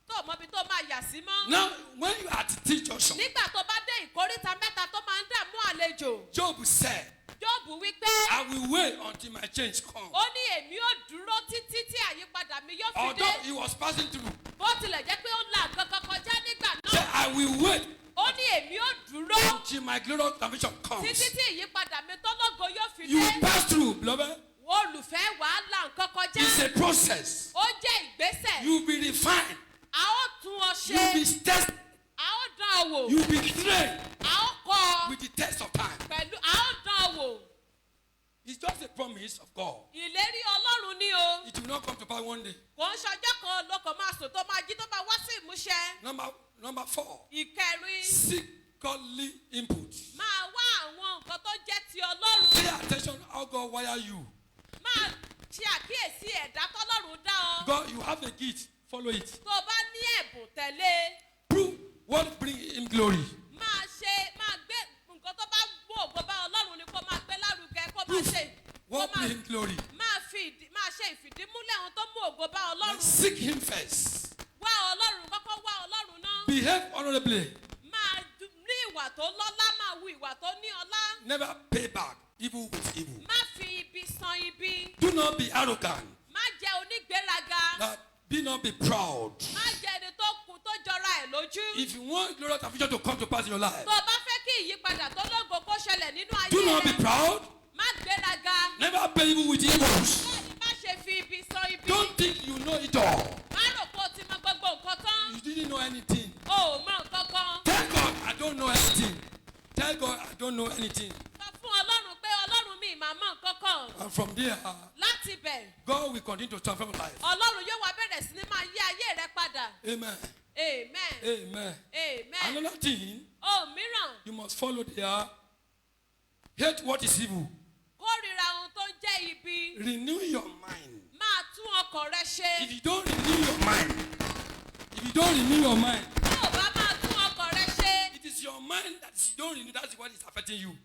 tó o mọbi tó máa yà sí mọ́. Now, when you are at the T junction, Nígbà tó bá dé ìkóríta mẹ́ta tó máa ń dààmú àlejò, Job said, Jóòbù wípé I will wait until my change comes. ó ní èmi ò dúró títí tí àyípadà mi yóò fi Although dé. he was passing through, Bó tilẹ̀ jẹ́ pé ó ń la nǹkan kan kọjá nígbà said, náà, I will wait ó ní èmi ò dúró until my glorious salvation comes. títí tí ìyípadà mi tó lógo yóò fi You will dé. pass through, beloved. Olùfẹ́ wàá la nǹkan kọjá. It's a process. Ó jẹ́ ìgbésẹ̀. You will be refined. A ó tún ọ You will be ṣe. tested. A ó dán ọ wò. You will be trained A ó kọ́ ọ with the test of time. pẹ̀lú a ó dán ọ wò. It's just a promise of God. Ìlérí Ọlọ́run ni o. It will not come to pass one day. Kò ń ṣọjọ́ kan ló kàn máa sùn tó máa jí tó máa wá sí ìmúṣẹ. Number 4, Ìkẹrin, seek godly input. máa wá àwọn nǹkan tó jẹ́ ti Ọlọ́run. Pay attention how God wire you. Máa ṣe àkíyèsí ẹ̀dá tọ́lọ́run dá ọ. God, you have a gift. Follow it. Tó o bá ní ẹ̀bùn tẹ̀lé, Prove what bring him glory. máa gbé nǹkan tó bá mú ògo bá Ọlọ́run ni kó máa gbé lárugẹ, kó máa ṣe. What bring him glory. Máa ṣe ìfìdímúlẹ̀ ohun tó mú ògo bá Like Ọlọ́run. seek him first. Wá Ọlọ́run, kọ́kọ́ wá Ọlọ́run náà. Behave honorably. Máa ní ìwà tó lọ́lá, máa wu ìwà tó ní ọlá. Never pay back evil with evil. Má fi ibi san ibi. Do not be arrogant. Má jẹ́ onígbéraga. Be not be proud. Má jẹ́ ẹni tó kù tó jọra ẹ̀ lójú. If you want glorious salvation to come to pass in your life, Tó o bá fẹ́ kí ìyípadà tó lógo kó ṣẹlẹ̀ nínú do ayé not be rẹ, proud. má gbéraga. Never pay evil with evils. Bẹ́ẹ̀ni, má ṣe fi ibi san ibi. Don't think you know it all. Má rò pé o ti mọ gbogbo nǹkan tán. You didn't know anything. O ò mọ nǹkan kan. Tell God, I don't know anything. Tell God, I don't know anything. Sọ fún Ọlọ́run pé Ọlọ́run mi ìmọ̀ mọ̀ nǹkan kan. And from there, Láti bẹ̀, God will continue to transform your life. Ọlọ́run yóò wá bẹ̀rẹ̀ sí ní máa yí ayé rẹ padà. Amen. Amen. Amen. Amen. Another thing, Ohun mìíràn, you must follow there. Hate what is evil. kórìíra ohun tó jẹ́ ibi. Renew your mind. Máa tún ọkàn rẹ ṣe. If you don't renew your mind, Tó o bá máa tún ọkàn rẹ ṣe, it is your mind that you don't renew. That's what is affecting you.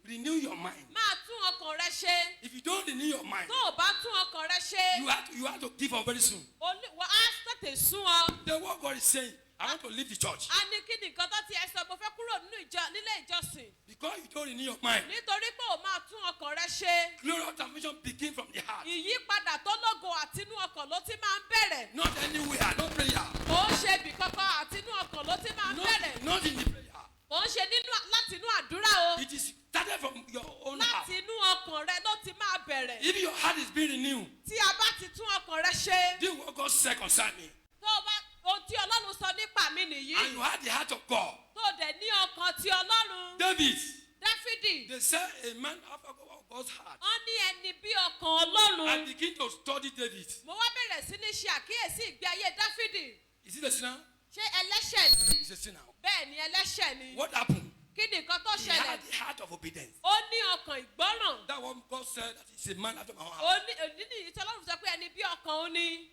Renew your mind. máa tún ọkàn rẹ ṣe. If you don't renew your mind, Tó o bá tún ọkàn rẹ ṣe, you have to give up very soon. wà á tètè sún ọ. The what God is saying, I want to leave the church. A ní kí ni nǹkan tó ti ẹ sọ, mo fẹ́ kúrò nílé ìjọsìn. Because you don't renew your mind. Nítorí pé o máa tún ọkàn rẹ ṣe. Glorious transformation begins from the heart. Ìyípadà tó lógo àtinú ọkàn ló ti máa ń bẹ̀rẹ̀. Not anywhere, no prayer. Kò ń ṣe ibì kankan àtinú ọkàn ló ti máa ń bẹ̀rẹ̀. Not in the prayer. Kò ń ṣe látinú àdúrà o. It is started from your own heart. Látinú ọkàn rẹ ló ti máa bẹ̀rẹ̀. If your heart is being renewed, Tí a bá ti tún ọkàn rẹ ṣe, do what God said concerning me. tó o bá ohun tí Ọlọ́run sọ nípa mi nìyí. And you had the heart of God. Tó o dẹ̀ ní ọkàn ti Ọlọ́run. David, Dáfídì, they said a man after God's heart. wọ́n ní ẹni bí ọkàn Ọlọ́run. I begin to study David. Mo wá bẹ̀rẹ̀ sí ní ṣe àkíyèsí ìgbé ayé Dáfídì. Is he a sinner? Ṣé ẹlẹ́ṣẹ̀ ni? He's a sinner. Bẹ́ẹ̀ ni ẹlẹ́ṣẹ̀ ni. What happened? Kí ni nǹkan tó He ṣẹlẹ̀? had the heart of obedience. Ó ní ọkàn ìgbọ́ràn. That one God said that he's a man after my own heart. Òní nìyí tí Ọlọ́run sọ pé ẹni bí ọkàn ó ní.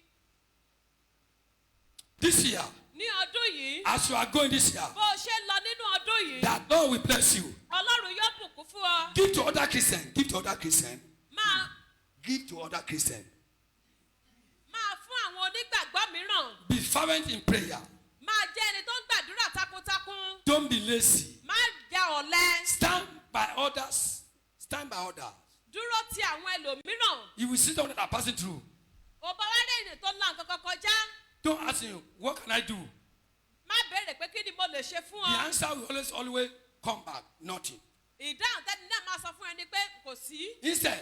This year, Ní ọdún yìí, as you are going this year, bó o ṣe ń lọ nínú ọdún yìí, that God will bless you. Ọlọ́run yóò bùkún fún ọ. Give to other Christians. Give to other Christians. Máa Give to other Christians. fún àwọn onígbàgbọ́ mìíràn. Be fervent in prayer. Máa jẹ́ ẹni tó ń gbàdúrà takuntakun. Don't be lazy. Má jẹ́ ọ̀lẹ. Stand by others. Stand by others. Dúró ti àwọn ẹlòmíràn. You will see someone that are passing through. Ò bá wá rí ènìyàn tó ń la nǹkan kan kọjá. Don't ask him, what can I do? Má béèrè pé kí ni mo lè ṣe fún The ọ. answer will always come back. Nothing. ìdáhùn tẹ́ni náà máa sọ fún ẹni pé kò sí. Instead,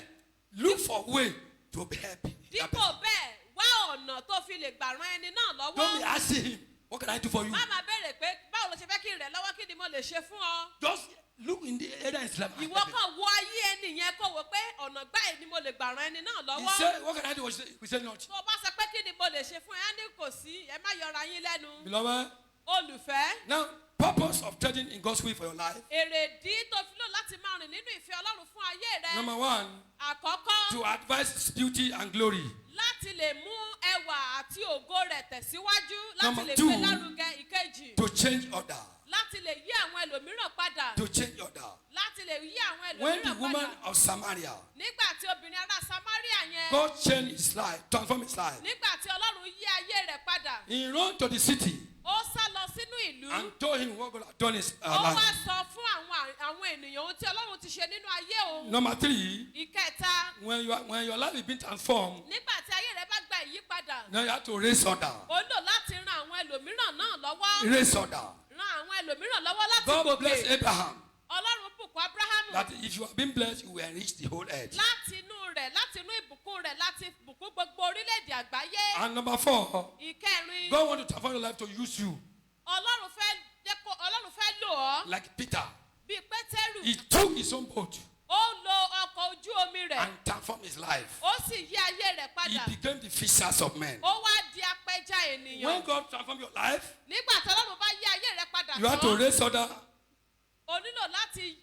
look for a way to help that dípò person. bẹ́ẹ̀ wá ọ̀nà tó fi lè gbà ran ẹni náà Don't be lọ́wọ́. asking him, what can I do for you? má máa béèrè pé báwo ló ṣe fẹ́ kí n rẹ̀ lọ́wọ́ kí ni mo lè ṣe fún ọ. Just look in the area in Islam. ìwọ kan wo ayé ẹni yẹn kó wo pé ọ̀nà gbáyìí ni mo lè gbà ran ẹni náà He lọ́wọ́. said, what can I do? We said not. tó o bá sọ pé kí ni mo lè ṣe fún ẹ á ní kò sí ẹ má yọra yín lẹ́nu. Beloved, olùfẹ́. now, purpose of treading in God's will for your life. èrèdí tó fi lò láti máa rìn nínú ìfẹ́ ọlọ́run fún ayé rẹ. Number one, àkọ́kọ́ to advance His beauty and glory. láti lè mú ẹwà àti ògo rẹ̀ tẹ̀síwájú láti Number lè two, gbé lárugẹ. ìkejì To change order. láti lè yí àwọn ẹlòmíràn padà. To change order. láti lè yí àwọn When the ẹlòmíràn woman padà. of Samaria, nígbà tí obìnrin ará Samaria yẹn. God changed his life, transformed his life. nígbà tí ọlọ́run yí ayé rẹ̀ padà. He ran to the city ó sá lọ sínú ìlú. and told him what God had done in his ó wá life. sọ fún àwọn ènìyàn ohun tí ọlọ́run ti ṣe nínú ayé òun. Number three, ìkẹta when your life is being transformed, nígbà tí ayé rẹ̀ bá gba ìyípadà. now you have to raise order. ó lò láti ran àwọn ẹlòmíràn náà lọ́wọ́. Raise order. ran àwọn ẹlòmíràn lọ́wọ́ láti God bless gòkè. Abraham ọlọ́run bùkún Abrahamu. that if you have been blessed, you will enrich the whole earth. láti inú ìbùkún rẹ̀ láti bùkún gbogbo orílẹ̀-èdè àgbáyé. And number four, ìkẹrin God wants to transform your life to use you ọlọ́run fẹ́ lò ọ́ like Peter. bíi Pétérù. He took his own boat ó lo ọkọ̀ ojú omi rẹ̀. and transformed his life. ó sì yí ayé rẹ̀ He padà. became the fishers of men. ó wá di apẹja When ènìyàn. God transforms your life, nígbà tí ọlọ́run bá yí ayé rẹ̀ padà you have to tán. raise order o nílò láti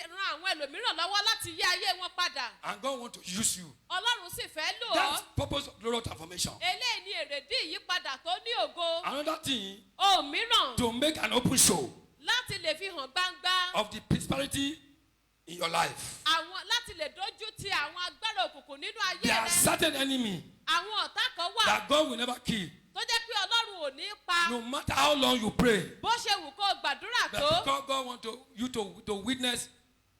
ran àwọn ẹlòmíràn lọ́wọ́ láti yí ayé wọn padà. and God wants to use you. ọlọ́run sì fẹ́ lò That's ọ́. purpose of global transformation. eléyìí ni èrèdí ìyípadà tó ní ògo. Another thing, ohun mìíràn to make an open show láti lè fi hàn gbangba. of the prosperity in your life. láti lè dójú ti àwọn agbára òkùnkùn nínú ayé There are rẹ. certain enemy àwọn ọ̀tá kan wà that God will never kill. tó jẹ́ pé ọlọ́run ò ní pa. No matter how long you pray, bó ṣe wù kó o gbàdúrà but tó. because God wants you to witness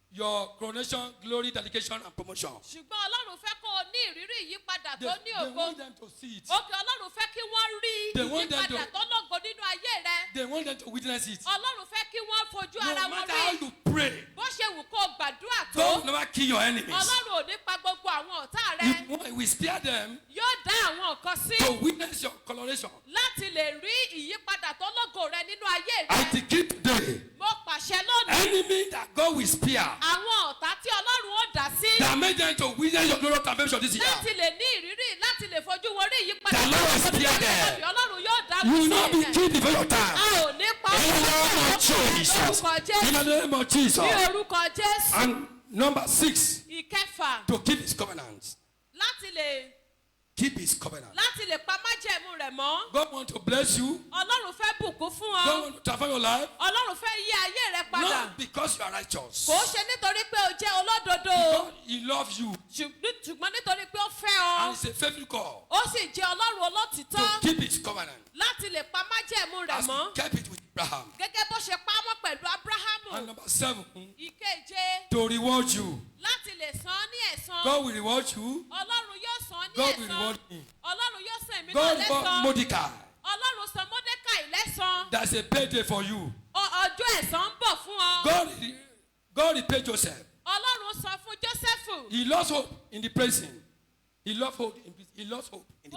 your coronation, glory, dedication, and promotion. ṣùgbọ́n ọlọ́run fẹ́ kó o ní ìrírí ìyípadà tó ní They ògo. want them to see it. òkè ọlọ́run fẹ́ kí wọ́n rí They want them ìyípadà to- tó lógo nínú ayé rẹ. They want them to witness it. ọlọ́run fẹ́ kí wọ́n fojú No ara wọn matter how rí. you pray, bó ṣe wù kó o gbàdúrà tó. God will never kill your enemies. ọlọ́run ò ní pa gbogbo àwọn ọ̀tá rẹ. He will spare them yóò dá àwọn nǹkan sí. to witness your coloration. láti lè rí ìyípadà tó lógo rẹ nínú ayé I rẹ. decree today, mo pàṣẹ lónìí. enemy that God will spare, àwọn ọ̀tá tí ọlọ́run ó dá sí. that make them to witness your glorious transformation this year. láti lè ní ìrírí láti lè fojú wọn rí ìyípadà. The Lord will spare them. ọlọ́run yóò dá You will wọn not be sí. killed before your a time. ò ní pa In the name of Jesus. lórúkọ In the Jésù. name of Jesus. ní orúkọ Jésù. And number 6, ìkẹfà to keep his covenant. láti lè Keep his covenant. pa májẹ̀mú rẹ̀ mọ́. God wants to bless you. ọlọ́run fẹ́ bùkún fún God ọ. wants to transform your life. ọlọ́run fẹ́ yí ayé rẹ padà. Not because you are righteous. kò ṣe nítorí pé o jẹ́ olódodo. God, he loves you. ṣùgbọ́n nítorí pé ó fẹ́ And ọ. it's a faithful call ó sì jẹ́ ọlọ́run to olótìtọ́ keep his covenant. láti lè pa májẹ̀mú rẹ̀ As he mọ́. kept it with Abraham. gẹ́gẹ́ bó ṣe pa á mọ́ pẹ̀lú Ábúráhámù. And number 7, ìkeje to reward you. láti lè san án ní ẹ̀san. God will reward you. ọlọ́run yóò san án ní God will ẹ̀san. reward me. ọlọ́run yóò san èmi náà God reward lẹ́san. Mordecai. ọlọ́run san Mọ́dékàì lẹ́san. That's a payday for you. ọjọ́ ẹ̀san ń bọ̀ fún ọ. God repaid Joseph. ọlọ́run san fún Jósẹ́fù. He lost hope in the prison. He lost hope in the ó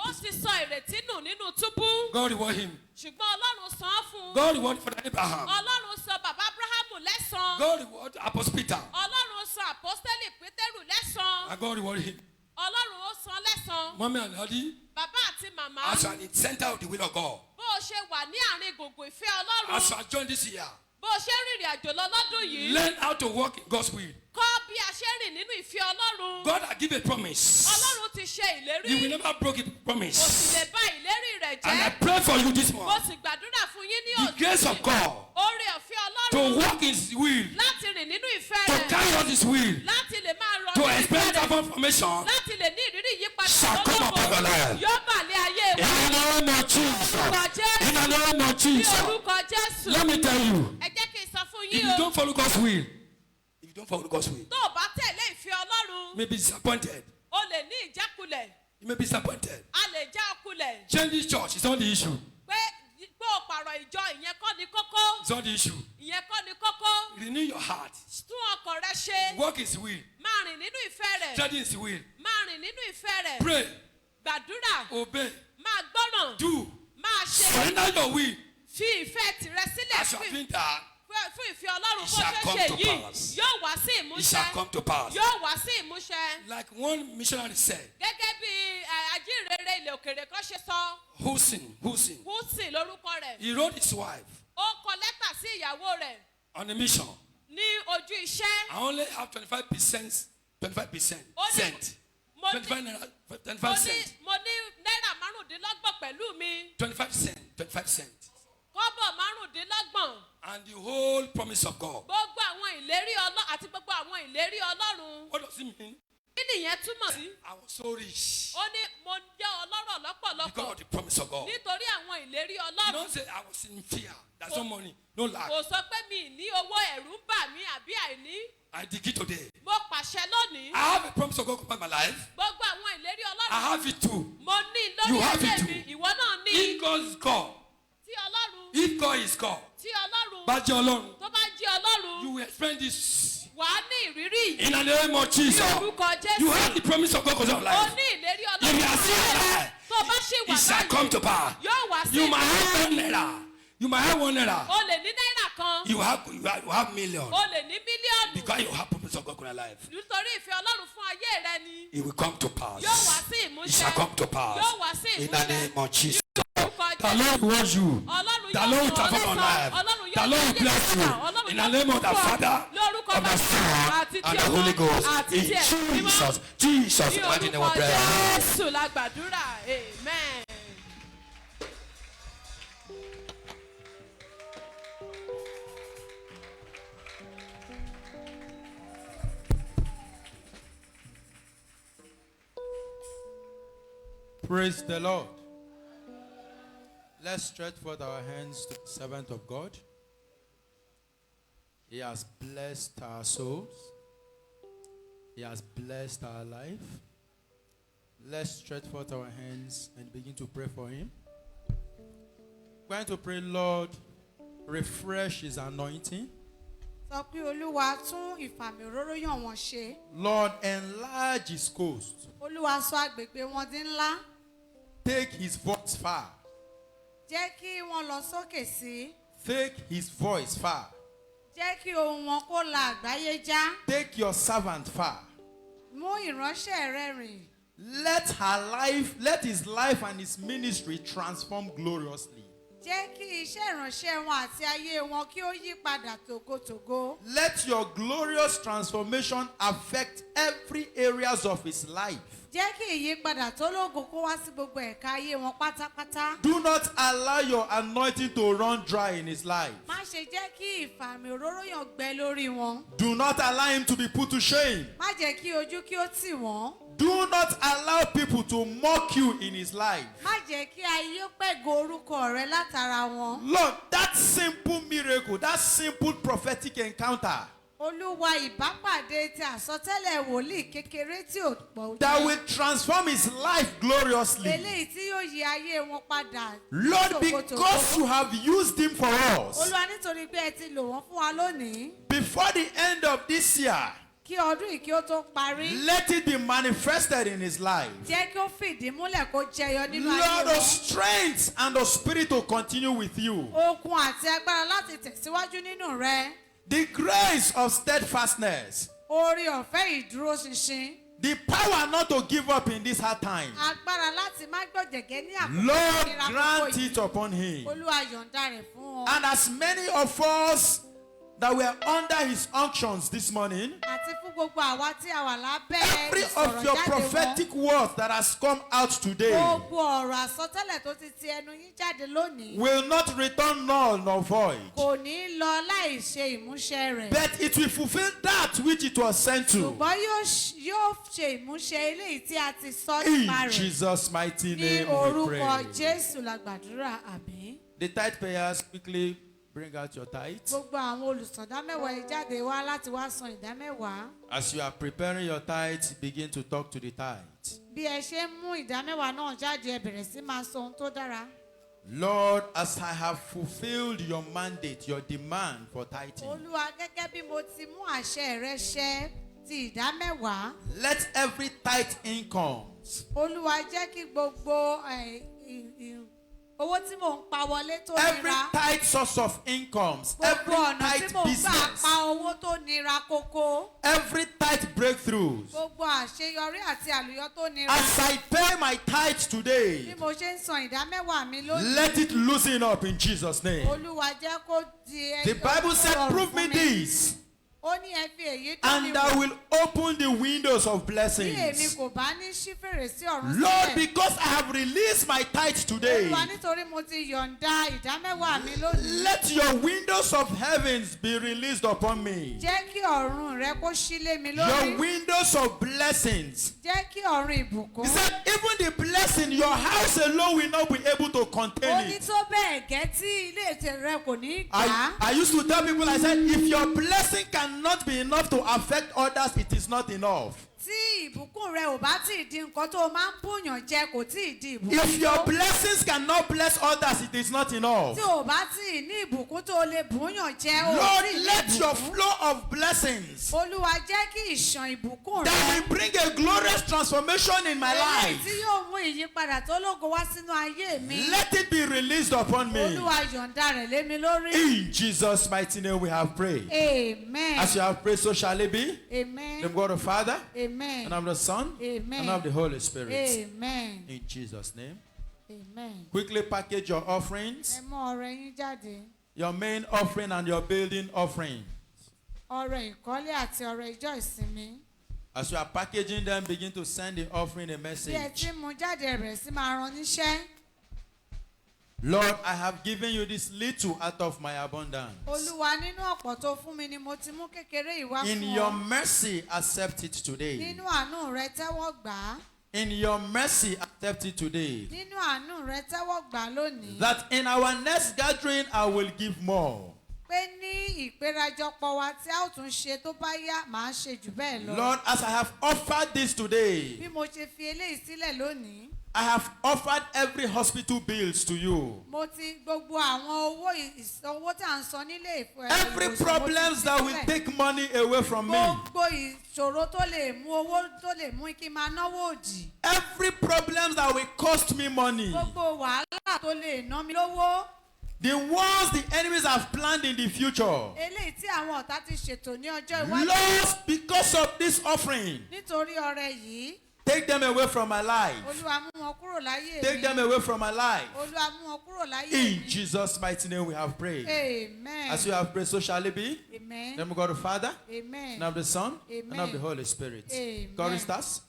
prison. sì sọ ìrètí nù nínú túbú. God reward him. ṣùgbọ́n ọlọ́run san án fún un. God reward Father Abraham. ọlọ́run san bàbá Ábúráhámù lẹ́san. God reward Apostle Peter. ọlọ́run san àpọ́stélì Pétérù lẹ́san. And God reward him. ọlọ́run ó san lẹ́san. Mommy and daddy, bàbá àti màmá. as you are in the center of the will of God, bó o ṣe wà ní àárín gbùngbùn ìfẹ́ as you ọlọ́run. are joined this year, bó o ṣe ń rìnrìn àjò lọ lọ́dún yìí. learn how to walk in God's will. kọ́ bí a ṣe ń rìn nínú ìfẹ́ ọlọ́run. God has given a promise. ọlọ́run ti ṣe He will ìlérí. never break a kò sì promise. lè bá ìlérí rẹ̀ And I jẹ́. pray for you this mo morning. sì gbàdúrà fún yín ní The grace of God oore ọ̀fẹ́ to ọlọ́run. walk in His will, láti rìn nínú ìfẹ́ to rẹ̀. carry out His will, láti lè máa rọ to ní ìfẹ́ experience that rẹ̀. transformation. láti lè ní ìrírí ìyípadà Shall come upon your life. yóò bà lé ayé In wa. the name of Jesus. orúkọ Jésù. In the name of ní Jesus. orúkọ Jésù. Let me tell you, ẹ jẹ́ kí n sọ fún if yín you o. don't follow God's will, if you don't follow God's will, tó o bá tẹ̀lé ìfẹ́ ọlọ́run. you may be disappointed. o lè ní ìjákulẹ̀. You may be disappointed. a lè já ọkulẹ̀. Change this church is not the issue. pé o pààrọ̀ ìjọ ìyẹn kọ́ ni kókó. It's not the issue. ìyẹn kọ́ ni kókó. Renew your heart. tún ọkàn rẹ ṣe. Walk his will. Máa rìn nínú ìfẹ́ rẹ̀. Study his will. Máa rìn nínú ìfẹ́ rẹ̀. Pray. Gbàdúrà. Obey. Máa gbọ́ràn. Do. Máa ṣe. Surrender your will. Fi ìfẹ́ tìrẹ sílẹ̀ As you are doing that, fún ìfẹ́ Ọlọ́run it bó shall ṣe come ṣe to yìí. pass. Yóò wá sí it shall ìmúṣẹ. come to pass. Yóò wá sí ìmúṣẹ. Like one missionary said, Gẹ́gẹ́ bí ajínrere ilẹ̀ òkèrè kan ṣe sọ. Hussein, Húsìn lórúkọ rẹ̀. he wrote his wife Ó kọ lẹ́tà sí ìyàwó rẹ̀ on a mission. ní ojú iṣẹ́. I only have 25%. 25%. Ó ní- Cent. Mo ní 25 naira, 25 cent. mo ní náírà márùndínlọ́gbọ̀n pẹ̀lú mi. 25 cent. 25 cent. Kọ́bọ̀ márùndínlọ́gbọ̀n. And the whole promise of God. Gbogbo àwọn ìlérí Ọlọ́run àti gbogbo àwọn ìlérí Ọlọ́run. What does it mean? Kí nìyẹn túmọ̀ sí? I was so rich Ó ní mo jẹ́ ọlọ́rọ̀ because lọ́pọ̀lọpọ̀ of the promise of God. nítorí àwọn ìlérí You Ọlọ́run. don't say I was in fear. There's no money, no lack. Kò sọ pé mi ní owó ẹ̀rù ń bà mí àbí àìní. I decree today. Mo pàṣẹ lónìí. I have a promise of God upon my life. Gbogbo àwọn ìlérí I Ọlọ́run. have it too. Mo ní You lórí have ayé it mi. too. Ìwọ náà ní. If God is God, Tí Ọlọ́run. if God is God, Tí Ọlọ́run. bá jẹ́ Ọlọ́run, Tó bá jẹ́ Ọlọ́run. you will experience this Wàá ní ìrírí yìí. in the name of Ní Jesus. orúkọ You Jésù. have the promise of God concerning your Ó life. ní ìlérí If you are still Ọlọ́run. alive, Tó bá ṣì wà it shall come láàyè. to pass. Yóò wá sí You might ìmúṣẹ. have 1 naira. You might have 1 naira. O lè ní náírà kan. You have million. O lè ní mílíọ̀nù. Because you have promise of God in your life. Nítorí ìfẹ́ Ọlọ́run fún ayé rẹ ni. It will come to pass. Yóò wá sí It ìmúṣẹ. shall come to pass. Yóò wá sí In the ìmúṣẹ. name of Jesus. Orúkọ The Jésù. Lord wants you. Ọlọ́run The yóò Lord sọ will transform your ọ́ life. lẹ́san. Ọlọ́run The yóò Lord yí will bless ayé you. padà. Ọlọ́run In the yóò name of the bùkún ọ. Father, Lórúkọ of the Bàbá Son, àti and ti the Ọmọ Holy Ghost. àti In ti Ẹ̀mí Mímọ́. Jesus' Ní mighty name orúkọ of prayer. Jésù la gbàdúrà. Amen. Praise the Lord. Let's stretch forth our hands to the servant of God. He has blessed our souls. He has blessed our life. Let's stretch forth our hands and begin to pray for him. We're going to pray, Lord, refresh his anointing. Sọ pé Olúwa tún ìfàmì òróró yàn wọ́n ṣe. Lord, enlarge his coast. Olúwa sọ agbègbè wọn di ńlá. Take his voice far. Jẹ́ kí wọ́n lọ sókè sí. Take his voice far. Jẹ́ kí ohùn wọn kó la àgbáyé já. Take your servant far. Mú ìránṣẹ́ rẹ rìn. Let his life and his ministry transform gloriously. Jẹ́ kí iṣẹ́ ìránṣẹ́ wọn àti ayé wọn kí ó yí padà tògótògó. Let your glorious transformation affect every areas of his life. Jẹ́ kí ìyípadà tó lógo kó wá sí gbogbo ẹ̀ka ayé wọn pátápátá. Do not allow your anointing to run dry in his life. Má ṣe jẹ́ kí ìfàmì òróró yàn gbẹ lórí wọn. Do not allow him to be put to shame. Má jẹ́ kí ojú kí ó tì wọ́n. Do not allow people to mock you in his life. Má jẹ́ kí ayé pẹ̀gọ́ orúkọ rẹ látara wọn. Lord, that simple miracle, that simple prophetic encounter Olúwa ìbápàdé ti àsọtẹ́lẹ̀ wòlíì kékeré tí ò pọ̀ that jù. will transform his life gloriously. Eléyìí tí yóò yí ayé wọn padà. Lord, tògótògó. because you have used him for us, Olúwa nítorí pé ẹ ti lò wọ́n fún wa lónìí. before the end of this year, Kí ọdún yìí kí ó tó parí. let it be manifested in his life. Jẹ́ kí ó fìdí múlẹ̀ kó jẹyọ nínú ayé Lord, the wọn. strength and the spirit to continue with you. Okun àti agbára láti tẹ̀síwájú nínú rẹ. The grace of steadfastness. Oore ọ̀fẹ́ ìdúróṣinṣin. The power not to give up in this hard time. Agbára láti má gbọ̀jẹ̀gẹ́ ní àkókò Lord, ìnira grant àkókò it upon him. Olúwa yọ̀ǹda rẹ̀ fún wọn. And as many of us that were under his unctions this morning, Àti fún gbogbo àwa tí a wà lábẹ́ every of ìsọ̀rọ̀ your jáde wọn. prophetic words that has come out today Gbogbo ọ̀rọ̀ àsọtẹ́lẹ̀ tó ti ẹnu yín jáde lónìí. will not return null nor void, Kò ní lọ láì ṣe ìmúṣẹ rẹ̀. but it will fulfill that which it was sent to. Ṣùgbọ́n yóò ṣe ìmúṣẹ eléyìí tí a ti sọ In nípa rẹ̀. Jesus' mighty Ní name we orúkọ pray. Jésù la gbàdúrà àmín. The tithe payers, quickly bring out your tithe. Gbogbo àwọn olùsọ̀dámẹ́wàá yìí jáde wá láti wá san ìdámẹ́wàá. As you are preparing your tithe, begin to talk to the tithe. Bí ẹ ṣe ń mú ìdámẹ́wàá náà jáde ẹ bẹ̀rẹ̀ sí máa sọ ohun tó dára. Lord, as I have fulfilled your mandate, your demand for tithing, Olúwa gẹ́gẹ́ bí mo ti mú àṣẹ rẹ ṣẹ ti ìdámẹ́wàá. let every tithe income Olúwa jẹ́ kí gbogbo owó tí mò ń pa wọlé tó every nira. tithe source of incomes, every Gbogbo ọ̀nà tí tithe mò ń gbà business, pa owó tó nira kókó. every tithe breakthroughs, Gbogbo àṣeyọrí àti àlùyọ tó nira. as I pay my tithes Bí today, mo ṣe ń san ìdámẹ́wàá mi lónìí. let it loosen up in Jesus' name. Olúwa jẹ́ kó di The Bible said, rọrùn prove me fún this, Ó ní ẹ fi èyí tó mi and I will open the windows of Bí èmi blessings. kò bá ní ṣí fèrèsé ọ̀run Lord, sílẹ̀. because I have released my tithe today, Olúwa nítorí mo ti yọ̀ǹda ìdámẹ́wàá mi lónìí. let your windows of heavens be released upon me. Jẹ́ kí ọ̀run rẹ kó ṣí lé mi Your lórí. windows of blessings. Jẹ́ kí ọ̀run ìbùkún. He said, even the blessing, your house alone will not be able to Ó contain ní it. tó bẹ́ẹ̀ gẹ́ tí ilé ètò rẹ kò ní gbà á. I used to tell people, I said, if your blessing cannot be enough to affect others, it is not enough. Tí ìbùkún rẹ ò bá tí ì di nǹkan tó o máa ń bùyàn jẹ kò tí ì di ìbùkún. If your tó. blessings cannot bless others, it is not enough. Tí o bá tí ì ní ìbùkún tó o lè bùyàn jẹ o Lord, tí ì ní let your ìbùkún. flow of blessings Olúwa jẹ́ kí ìṣàn ìbùkún that rẹ. will bring a glorious transformation in my Eléyìí life, tí yóò mú ìyípadà tó lógo wá sínú ayé mi. let it be released upon me. Olúwa yọ̀ǹda rẹ̀ lé mi lórí. In Jesus' mighty name we have prayed. Amen. As you have prayed, so shall it be. Amen. The God of Father, Amen. and of the Son, Amen. and of the Holy Spirit. Amen. In Jesus' name. Amen. Quickly package your offerings, Ẹ mú ọrẹ yín jáde. your main offering and your building offering. Ọrẹ ìkọ́lé àti ọrẹ ìjọ ìsinmi. As you are packaging them, begin to send the offering a Bí ẹ message. ti mú jáde bẹ̀rẹ̀ sí máa ran níṣẹ́. Lord, I have given you this little out of my abundance. Olúwa nínú ọ̀pọ̀ tó fún mi ni mo ti mú kékeré ìwá In fún your ọ. mercy, accept it today. Nínú àánú rẹ tẹ́wọ́ gbà á. In your mercy, accept it today. Nínú àánú rẹ tẹ́wọ́ gbà á lónìí. That in our next gathering, I will give more. Pé ní ìpérajọpọ̀ wa tí a ó tún ṣe tó bá yá màá ṣe jù bẹ́ẹ̀ lọ. Lord, as I have offered this today, Bí mo ṣe fi eléyìí sílẹ̀ lónìí. I have offered every hospital bills to you. Mo ti gbogbo àwọn owó tí à ń san nílé Every problems that will take money away from me. Gbogbo ìṣòro tó lè mú owó tó lè mú kí n máa náwó òdì. Every problems that will cost me money. Gbogbo wàhálà tó lè ná mi lówó. The ones the enemies have planned in the future. Eléyìí tí àwọn ọ̀tá ti ṣètò ní ọjọ́ iwájú. Lord, because of this offering, Nítorí ọrẹ yìí, take them away from my life. Olúwa mú wọn kúrò láyé Take mi. them away from my life. Olúwa mú wọn kúrò láyé In mi. Jesus' mighty name we have prayed. Amen. As you have prayed, so shall it be. Amen. In the name of God the Father, Amen. and of the Son, and of Amen. the Holy Spirit. Amen. Choristers.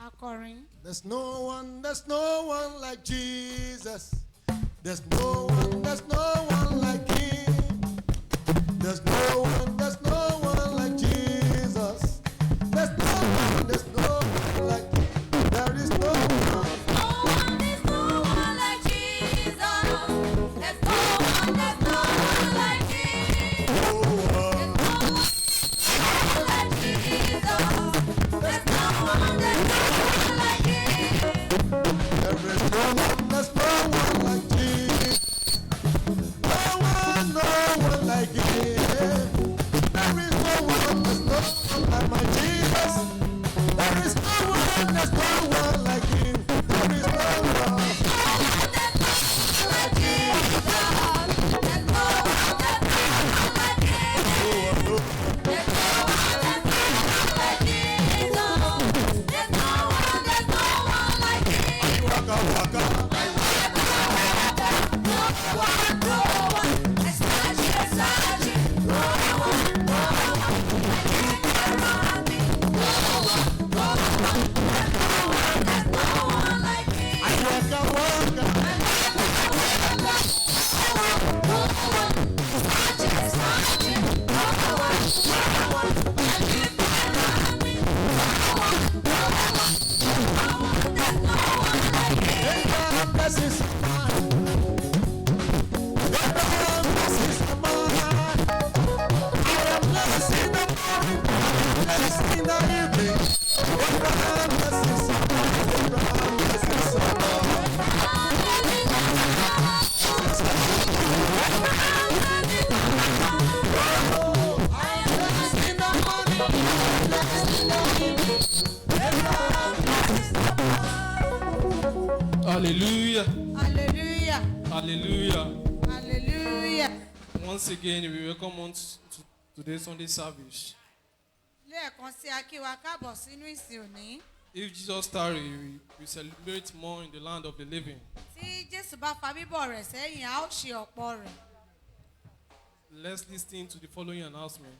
Akọrin. There's no one like Jesus. There's no one like Him. There's no one like Jesus. There's no one like Him. There is no one. There's no one like Jesus. There's no one like Him. No one. Like Jesus. There's no one like Him. There is no one. There's no one like Jesus. No one like Him. There is no one. There's no one like my Jesus. There is no one. There's no one like Him. There is no one. Like Jesus. There's no one like Him. No one. There's no one like Jesus. There's no one like Him. Waka waka. Waka waka. Abraham blesses a man. Abraham blesses a man. I am blessing the morning. Blessing the evening. Abraham blesses a man. Abraham blesses a man. Hallelujah. Hallelujah. Hallelujah. Hallelujah. Once again, we welcome on to today's Sunday service. Lẹ́ẹ̀kan sí a kí wa káàbọ̀ sínú ìsìn òní. If Jesus tarry, we celebrate more in the land of the living. Tí Jésù bá fa bíbọ̀ rẹ̀ sẹ́yìn, a ó ṣe ọ̀pọ̀ rẹ̀. Let's listen to the following announcement.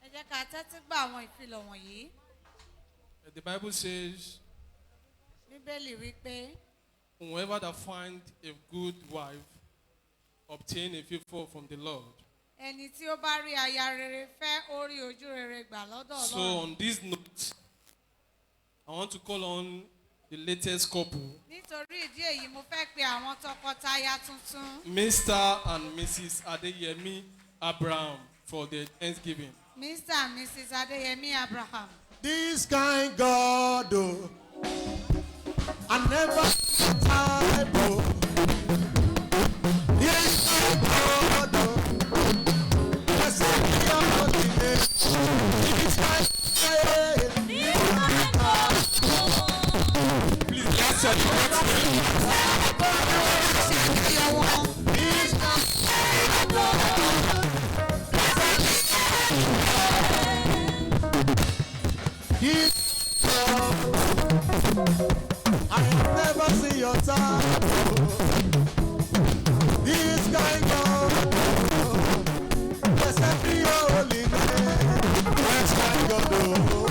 Ẹ jẹ́ ká tẹ́tí gbọ́ àwọn ìfilọ̀ wọ̀nyí. The Bible says, Bíbélì wí pé whoever that find a good wife obtain a favor from the Lord. ẹni tí ó bá rí aya rere fẹ́ ó rí ojú rere gbà lọ́dọ̀ So Ọlọ́run. on this note, I want to call on the latest couple, Nítorí ìdí èyí mo fẹ́ pe àwọn tọkọtaya tuntun. Mr. and Mrs. Adeyemi Abraham, for their Thanksgiving. Mr. and Mrs. Adeyemi Abraham. This kind God, oh, I never type, oh. This kind God, oh, blessed be your holy name. This kind God, Please, let's celebrate them. this kind this God, I have never seen your time. This kind God, blessed be your holy name. This kind God, oh.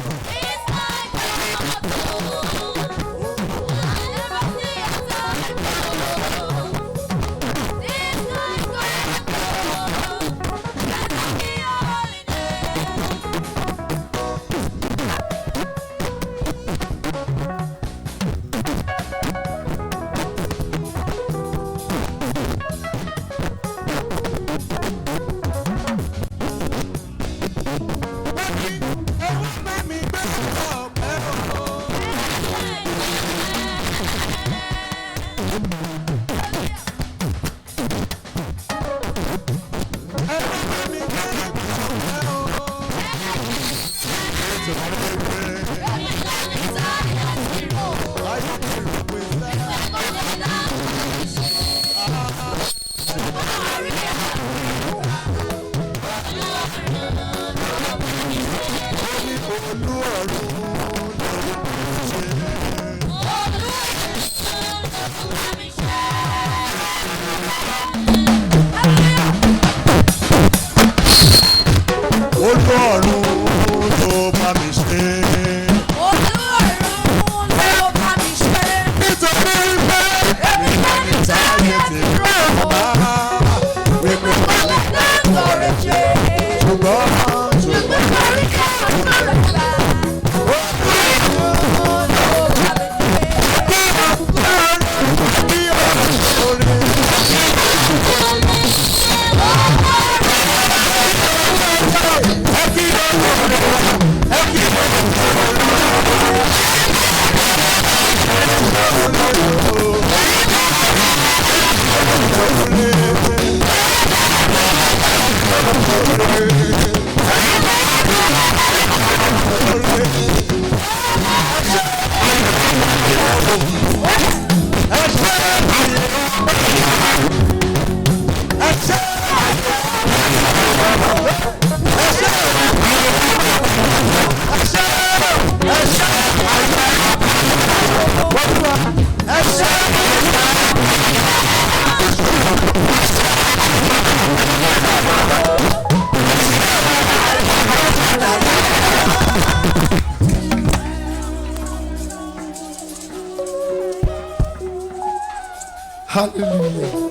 Hallelujah.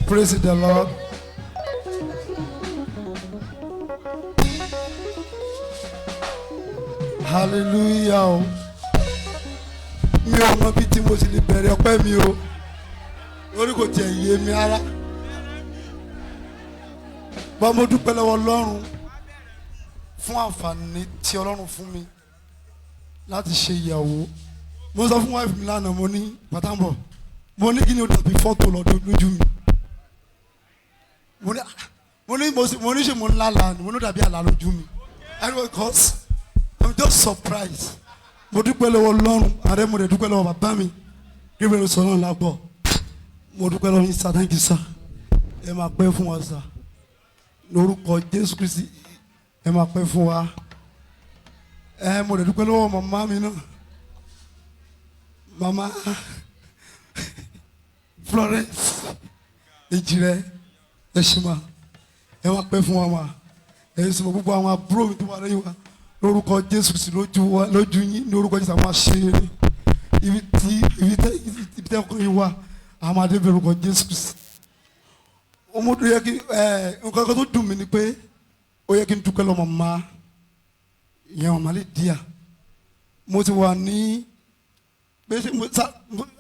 Praise the Lord. Hallelujah. Mi ò mọ bí tí mo sì lè bẹ̀rẹ̀ ọpẹ́ mi o. Lórí kò tiẹ̀ yé mi ara. Bá mo dúpẹ́ lọ́wọ́ Ọlọ́run fún àǹfààní tí Ọlọ́run fún mi láti ṣe ìyàwó. Mo sọ fún wife mi lánàá mo ní pàtàkì mo ní kí ni o dàbí fọ́tò lọ́dún lójú mi. Mo ní ṣe mo ń lálàá ni mo ní dàbí àlá lójú mi. Anyway, cause I'm just surprised mo dúpẹ́ lọ́wọ́ Ọlọ́run ààrẹ mo dẹ̀ dúpẹ́ lọ́wọ́ bàbá mi kí bẹ́ẹ̀ sọ náà lágbọ́ mo dúpẹ́ lọ́wọ́ yín sá thank you sá ẹ máa pẹ́ fún wa sá lórúkọ Jésù Kristi ẹ máa pẹ́ fún wa mo dẹ̀ dúpẹ́ lọ́wọ́ màmá mi náà màmá Florence Ejire ẹ ṣe ma ẹ máa pẹ́ fún wa ma ẹ sọ gbogbo àwọn àbúrò mi tó wà lẹ́yìn wa lórúkọ Jésù Kristi lójú yín lórúkọ Jésù àwọn àṣeyọrí ibi tẹ́ ọkọ yín wà àwọn adébẹ̀ lórúkọ Jésù Kristi ọmọdé yẹ kí nǹkan kan tó dùn mí ni pé ó yẹ kí n dúpẹ́ lọ màmá ìyẹn màmá lè díà mo ti wà ní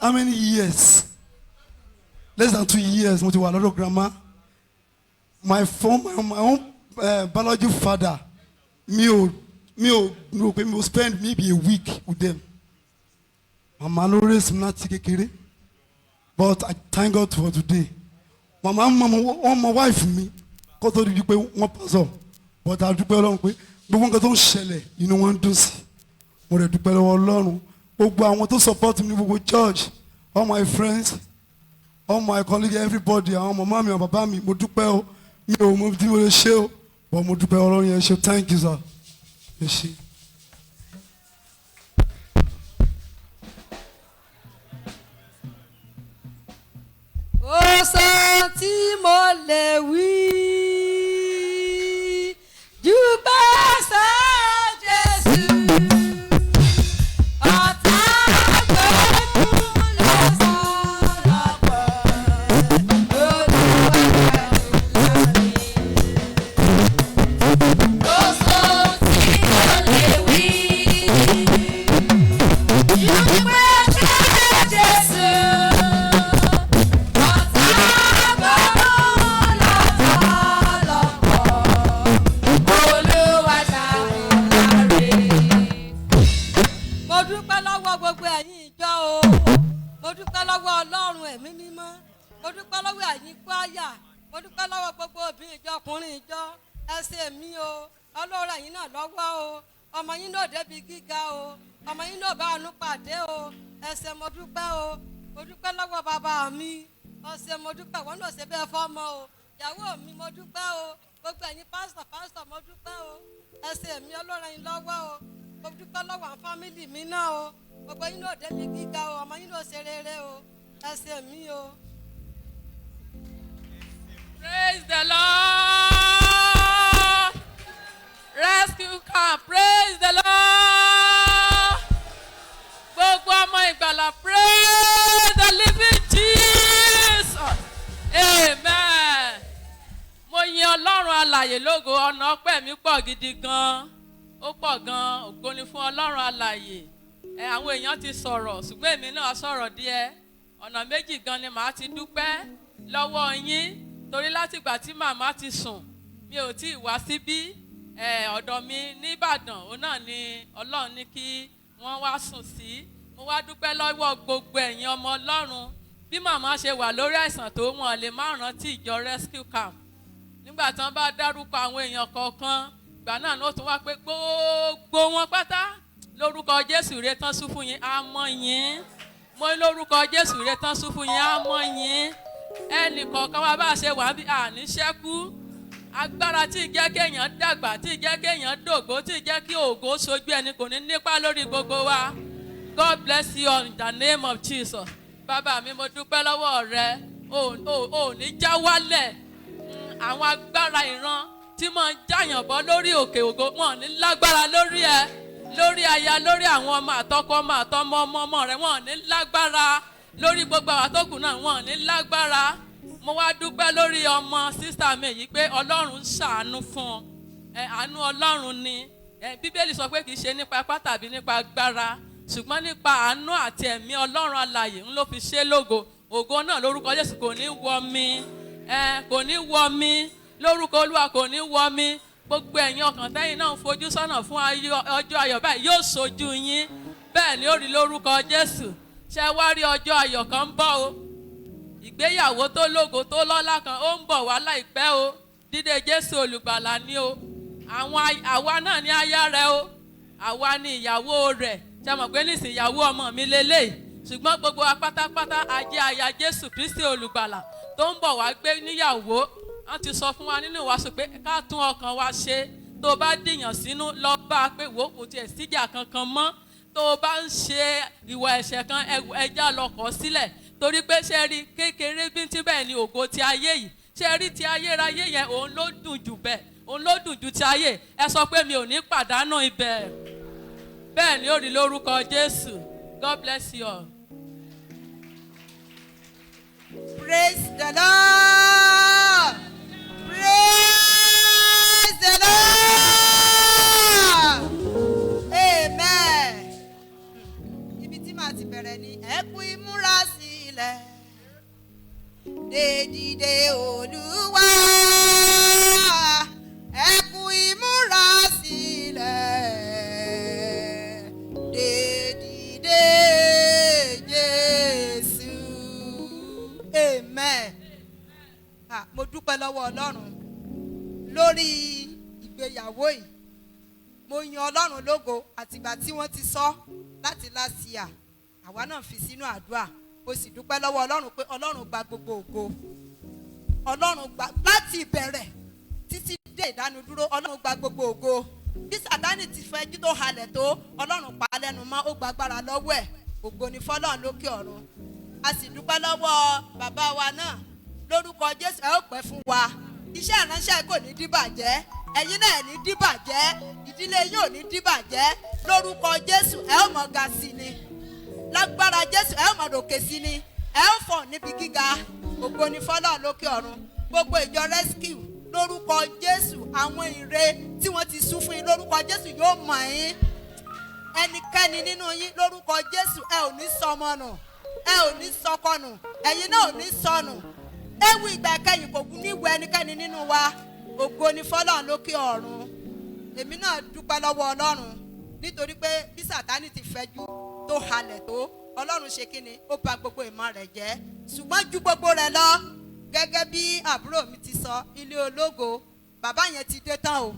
how many years less than 2 years mo ti wà lọ́dọ̀ grandma my own biological father mi ò rò pé mi ò spend maybe a week with them màmá ló raise mi láti kékeré but I thank God for today màmá wọn mọ wife mi kó tó di pé wọ́n pàṣọ but a dúpẹ́ Ọlọ́run pé gbogbo nǹkan tó ń ṣẹlẹ̀ inú wọn ń dùn sí mo rẹ̀ dúpẹ́ lọ́wọ́ Ọlọ́run gbogbo àwọn tó support mi ní gbogbo church all my friends all my colleagues everybody àwọn màmá mi àwọn bàbá mi mo dúpẹ́ o mi ò mọ bí mo lè ṣe o but mo dúpẹ́ Ọlọ́run yẹn ṣe thank you sir ẹ ṣe. Kò sọ tí mo lè wí jù bẹ́ẹ̀ sọ Jésù. Ọ̀tá gbẹ́kún lọ sọ̀rọ̀ pọ̀ Olúwa láàrin. Kò sọ tí mo lè wí jù bẹ́ẹ̀ sọ Jésù. Gbogbo ẹ̀yin ìjọ o mo dúpẹ́ lọ́wọ́ Ọlọ́run ẹ̀mí mímọ́ mo dúpẹ́ lọ́wọ́ ẹ̀yin kwaya mo dúpẹ́ lọ́wọ́ gbogbo obìnrin ìjọ ọkùnrin ìjọ ẹ ṣé mi o Ọlọ́run ẹ̀yin náà lọ́wọ́ o ọmọ yín náà débi gíga o ọmọ yín náà bá àánú pàdé o ẹ ṣé mo dúpẹ́ o mo dúpẹ́ lọ́wọ́ bàbá mi ọ ṣé mo dúpẹ́ wọn náà ṣe bẹ́ẹ̀ fọ́mọ o ìyàwó mi mo dúpẹ́ o gbogbo ẹ̀yin pásítọ̀ mo dúpẹ́ o ẹ ṣé mi Ọlọ́run ẹ̀yin lọ́wọ́ o mo dúpẹ́ lọ́wọ́ àwọn fámìlì mi náà o gbogbo yín náà débi gíga o ọmọ yín náà ṣe rere o ẹ ṣé mi o. Praise the Lord. Rescue camp. Praise the Lord. Gbogbo ọmọ ìgbàlà. Praise the living Jesus. Amen. Mo yin Ọlọ́run alààyè lógo ọ̀nà ọpẹ́ mi pọ̀ gidi gan. Ó pọ̀ gan. Ògo ni fún Ọlọ́run alààyè. Àwọn èèyàn ti sọ̀rọ̀ ṣùgbọ́n èmi náà sọ̀rọ̀ díẹ̀. Ọ̀nà méjì gan ni màá ti dúpẹ́ lọ́wọ́ yín torí látìgbà tí màmá ti sùn mi ò tí ì wá síbí ọ̀dọ̀ mi nìbàdàn òun náà ni Ọlọ́run ní kí wọ́n wá sùn sí. Mo wá dúpẹ́ lọ́wọ́ gbogbo ẹ̀yin ọmọ Ọlọ́run bí màmá ṣe wà lórí àìsàn tó wọn lè má rántí ìjọ rescue camp. Nígbà tí wọ́n bá dárúkọ àwọn èèyàn kọ̀ọ̀kan ìgbà náà ló tún wá pé gbogbo wọn pátá lórúkọ Jésù rẹ tán sún fún yín á mọ́ yín mo lórúkọ Jésù rẹ tán sún fún yín á mọ́ yín ẹnì kọ̀ọ̀kan wa bá ṣe wà bí àní ṣẹ́kù agbára tí ì jẹ́ kéèyàn dàgbà tí ì jẹ́ kéèyàn dògbó tí ì jẹ́ kí ògo sojú ẹni kò ní nípa lórí gbogbo wa God bless you in the name of Jesus. Bàbá mi mo dúpẹ́ lọ́wọ́ rẹ ò ní já wálẹ̀ àwọn agbára ìran tí mo ń jáyàn bọ́ lórí òkè ògo wọn ní lágbára lórí ẹ lórí aya lórí àwọn ọmọ àtọkọ ọmọ àtọmọ ọmọ rẹ wọn ní lágbára lórí gbogbo àwọn àtọkùn náà wọn ní lágbára. Mo wá dúpẹ́ lórí ọmọ sísá mi yìí pé Ọlọ́run ṣàánú fún àánú Ọlọ́run ni Bíbélì sọ pé kì í ṣe nípa ipá tàbí nípa agbára ṣùgbọ́n nípa àánú àti ẹ̀mí Ọlọ́run alààyè ń ló fi ṣe lógo ògo náà lórúkọ Jésù kò ní wọ mi kò ní wọ mi lórúkọ Olúwa kò ní wọ mi gbogbo ẹ̀yin ọkàn tẹ́yìn náà ń fojú sọ́nà fún ọjọ́ ayọ̀ báyìí yóò ṣojú yín bẹ́ẹ̀ ni ó rí lórúkọ Jésù ṣe wá rí ọjọ́ ayọ̀ kan ń bọ̀ o ìgbéyàwó tó lógo tó lọ́lá kan ó ń bọ̀ wá láìpẹ́ o dídé Jésù olùgbàlà ni o àwa náà ní aya rẹ̀ o àwa ní ìyàwó rẹ̀ ṣe mọ̀ pé nísìnyí ìyàwó ọmọ mi lélẹ́yìí ṣùgbọ́n gbogbo wa pátápátá ajé aya Jésù Kristi olùgbàlà tó ń bọ̀ wá gbé níyàwó wọ́n ti sọ fún wa nínú ìwàásù pé ká tún ọkàn wa ṣe tó o bá dìyàn sínú lọ bá a pé wò kò tiẹ̀ síjà kankan mọ́ tó o bá ń ṣe ìwà ẹ̀ṣẹ̀ kan ẹja lọ kọ̀ sílẹ̀ torí pé ṣe rí kékeré bíntín bẹ́ẹ̀ ni ògo ti ayé yìí ṣe rí ti ayérayé yẹn òun ló dùn jù bẹ́ẹ̀ òun ló dùn ju ti ayé ẹ sọ pé mi ò ní pàdánù ibẹ̀ bẹ́ẹ̀ ni ó rí lórúkọ Jésù. God bless you all. Praise the Lord. Praise the Lord. Amen. Ibi tí màá ti bẹ̀rẹ̀ ni ẹ kú ìmúra sílẹ̀. Dèdìdè Olúwa. Ẹ kú ìmúra sílẹ̀. Dèdìdè Jésù. Amen. Mo dúpẹ́ lọ́wọ́ Ọlọ́run lórí ìgbéyàwó yìí. Mo yan Ọlọ́run lógo àtìgbà tí wọ́n ti sọ láti last year. Àwa náà fi sínú àdúrà. Mo sì dúpẹ́ lọ́wọ́ Ọlọ́run pé Ọlọ́run gba gbogbo ògo. Ọlọ́run gba láti ìbẹ̀rẹ̀ títí dé ìdánudúró. Ọlọ́run gba gbogbo ògo. Bí Sátánì ti fẹ́ jí tó halẹ̀ tó, Ọlọ́run pa á lẹ́nu mọ́, ó gba agbára lọ́wọ́ ẹ̀. Ògo ni fọ́lọ́run lókè ọ̀run. A sì dúpẹ́ lọ́wọ́ bàbá wa náà lórúkọ Jésù ẹ ó pẹ́ fún wa. Iṣẹ́ ìránṣẹ́ kò ní díbàjẹ́, ẹ̀yin náà ní díbàjẹ́, ìdílé yín ò ní díbàjẹ́. Lórúkọ Jésù ẹ ó mọ̀ ga sí ni, lágbára Jésù ẹ ó mọ̀ ròkè sí ni, ẹ ó fọ̀ níbi gíga. Ògo ni fọ́lọ́run lókè ọ̀run. Gbogbo ìjọ rescue lórúkọ Jésù àwọn ire tí wọ́n ti sún fún yín lórúkọ Jésù yóò mọ̀ yín. Ẹnikẹ́ni nínú yín lórúkọ Jésù ẹ ò ní sọmọ nù, ẹ ò ní sọkọnù, ẹ̀yin náà ò ní sọnù. Ewu ìgbà kẹ́yìn kò kú níwò ẹnikẹ́ni nínú wa. Ògo ni fọ́lọ́run lókè ọ̀run. Èmi náà dúpẹ́ lọ́wọ́ Ọlọ́run nítorí pé bí Sátánì ti fẹ́jú tó halẹ̀ tó, Ọlọ́run ṣe kíni ó bà gbogbo ìmọ̀ rẹ̀ jẹ́. Ṣùgbọ́n ju gbogbo rẹ̀ lọ gẹ́gẹ́ bí àbúrò mi ti sọ, ilé ológo bàbá yẹn ti dé tán o.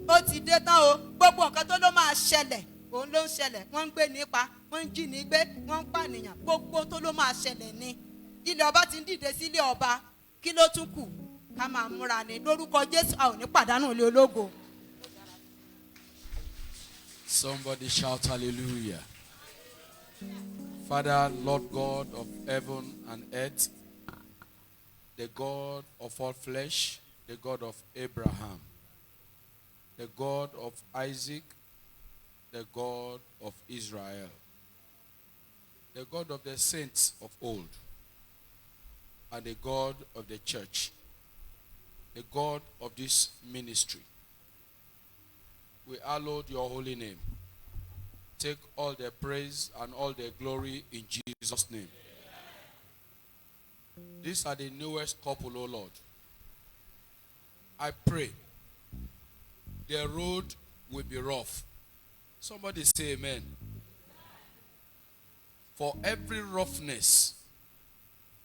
Ó ti dé tán o. Gbogbo nǹkan tó ló máa ṣẹlẹ̀ òun ló ń ṣẹlẹ̀. Wọ́n ń gbé nípa, wọ́n ń jí ní gbé, wọ́n ń pànìyàn. Gbogbo tó ló máa ṣẹlẹ̀ ni. Ilé ọba ti ń dìde sí ilé ọba. Kí ló tún kù? Ká máa múra ni. Lórúkọ Jésù a ò ní pàdánù ilé ológo. Somebody shout hallelujah. Father, Lord God of heaven and earth, the God of all flesh, the God of Abraham, the God of Isaac, the God of Israel, the God of the saints of old, and the God of the church, the God of this ministry. We hallow your holy name. Take all the praise and all the glory in Jesus' name. These are the newest couple, O Lord. I pray the road will be rough. Somebody say amen. For every roughness,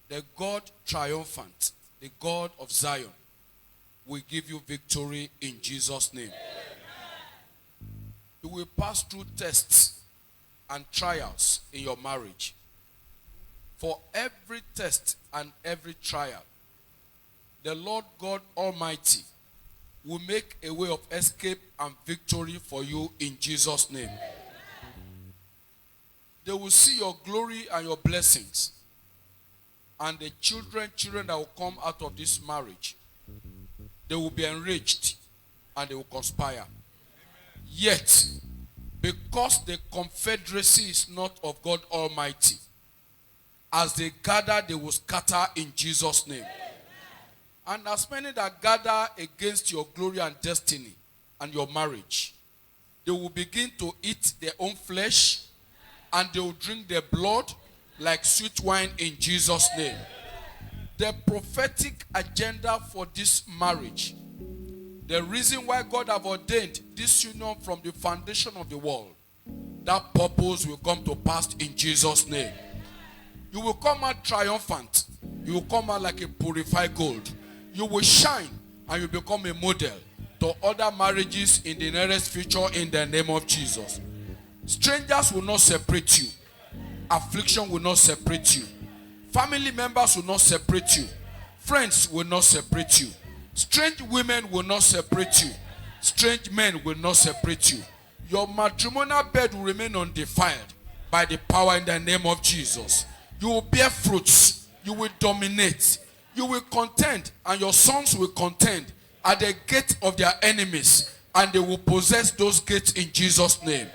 the God triumphant, the God of Zion, will give you victory in Jesus' name. You will pass through tests and trials in your marriage. For every test and every trial, the Lord God Almighty will make a way of escape and victory for you in Jesus' name. They will see your glory and your blessings. And the children that will come out of this marriage, they will be enriched and they will conspire. Yet, because the confederacy is not of God Almighty, as they gather, they will scatter in Jesus' name. And as many that gather against your glory and destiny and your marriage, they will begin to eat their own flesh and they will drink their blood like sweet wine in Jesus' name. The prophetic agenda for this marriage, the reason why God have ordained this union from the foundation of the world, that purpose will come to pass in Jesus' name. You will come out triumphant. You will come out like a purified gold. You will shine and you become a model to other marriages in the nearest future in the name of Jesus. Strangers will not separate you. Affliction will not separate you. Family members will not separate you. Friends will not separate you. Strange women will not separate you. Strange men will not separate you. Your matrimonial bed will remain undefiled by the power in the name of Jesus. You will bear fruits. You will dominate. You will contend, and your sons will contend at the gate of their enemies, and they will possess those gates in Jesus' name.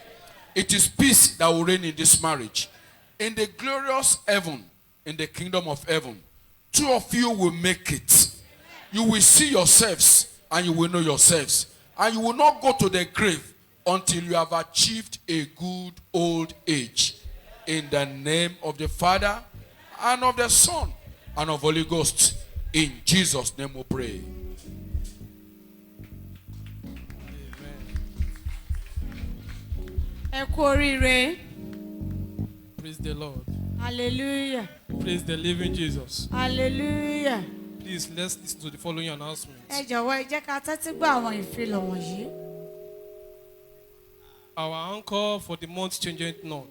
It is peace that will reign in this marriage. In the glorious heaven, in the kingdom of heaven, two of you will make it. You will see yourselves, and you will know yourselves. And you will not go to the grave until you have achieved a good old age. In the name of the Father, and of the Son, and of Holy Ghost. In Jesus' name we pray. Ẹ kú oríire. Praise the Lord. Hallelujah. Praise the living Jesus. Hallelujah. Please, let's listen to the following announcement. Ẹ jọ̀wọ́ ẹ jẹ́ ká tẹ́tí gbọ́ àwọn ìfilọ̀ wọ̀nyí. Our anchor for the month changeth not.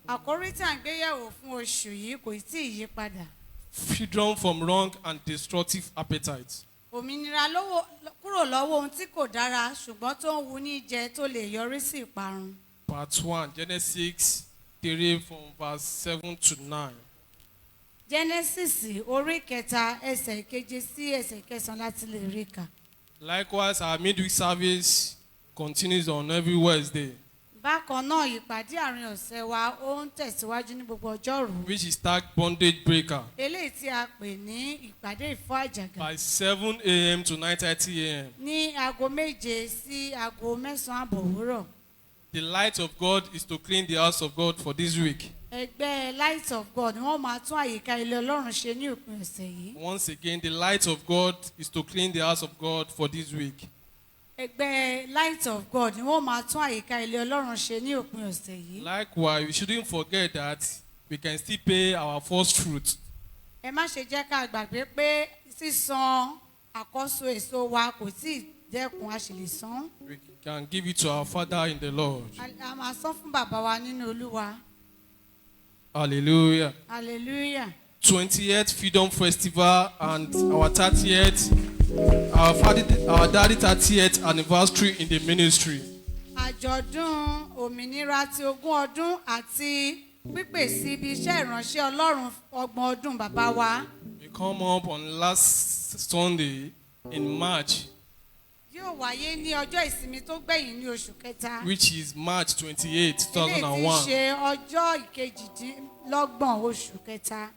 Àkórí tí à ń gbéyẹ̀wò fún oṣù yìí kò tí ì yí padà. Freedom from wrong and destructive appetites. Òmìnira kúrò lọ́wọ́ ohun tí kò dára ṣùgbọ́n tó ń wu ní jẹ tó lè yọrí sí ìparun. Part 1, Genesis 3 from verse 7 to 9. Genesis orí kẹta ẹsẹ̀ keje sí ẹsẹ̀ kẹsàn-án láti lè rí kà. Likewise, our midweek service continues on every Wednesday, Bákan náà ìpàdé àárín ọ̀sẹ̀ wa ó ń tẹ̀síwájú ní gbogbo ọjọ́rú. which is tagged Bondage Breaker, Eléyìí tí a pè ní ìpàdé ìfọ́ àjàgà. by 7 a.m. to 9:30 a.m. Ní aago méje sí aago mẹ́sàn-án àbọ̀ òwúrọ̀. The light of God is to clean the house of God for this week. Ẹgbẹ́ Light of God ni wọ́n máa tún àyíká ilé Ọlọ́run ṣe ní òpin ọ̀sẹ̀ yìí. Once again, the light of God is to clean the house of God for this week. Ẹgbẹ́ Light of God ni wọ́n máa tún àyíká ilé Ọlọ́run ṣe ní òpin ọ̀sẹ̀ yìí. Likewise, we shouldn't forget that we can still pay our first fruit. Ẹ má ṣe jẹ́ ká gbàgbé pé sísan àkọ́so èso wa kò tí ì dẹ́kun a sì lè san. We can give it to our Father in the Lord. A máa san fún bàbá wa nínú Olúwa. Hallelujah. Hallelujah. 20th Freedom Festival and our 30th, our daddy 30th anniversary in the ministry. Àjọ̀dún òmìnira ti 20 ọdún àti pípè sí ibi iṣẹ́ ìránṣẹ́ Ọlọ́run 30 ọdún bàbá wa. We come up on last Sunday in March, Yóò wáyé ní ọjọ́ ìsinmi tó gbẹ̀yìn ní oṣù kẹta. which is March 28, Eléyìí tí 2001. ṣe ọjọ́ ìkejìdínlọ́gbọ̀n oṣù kẹta.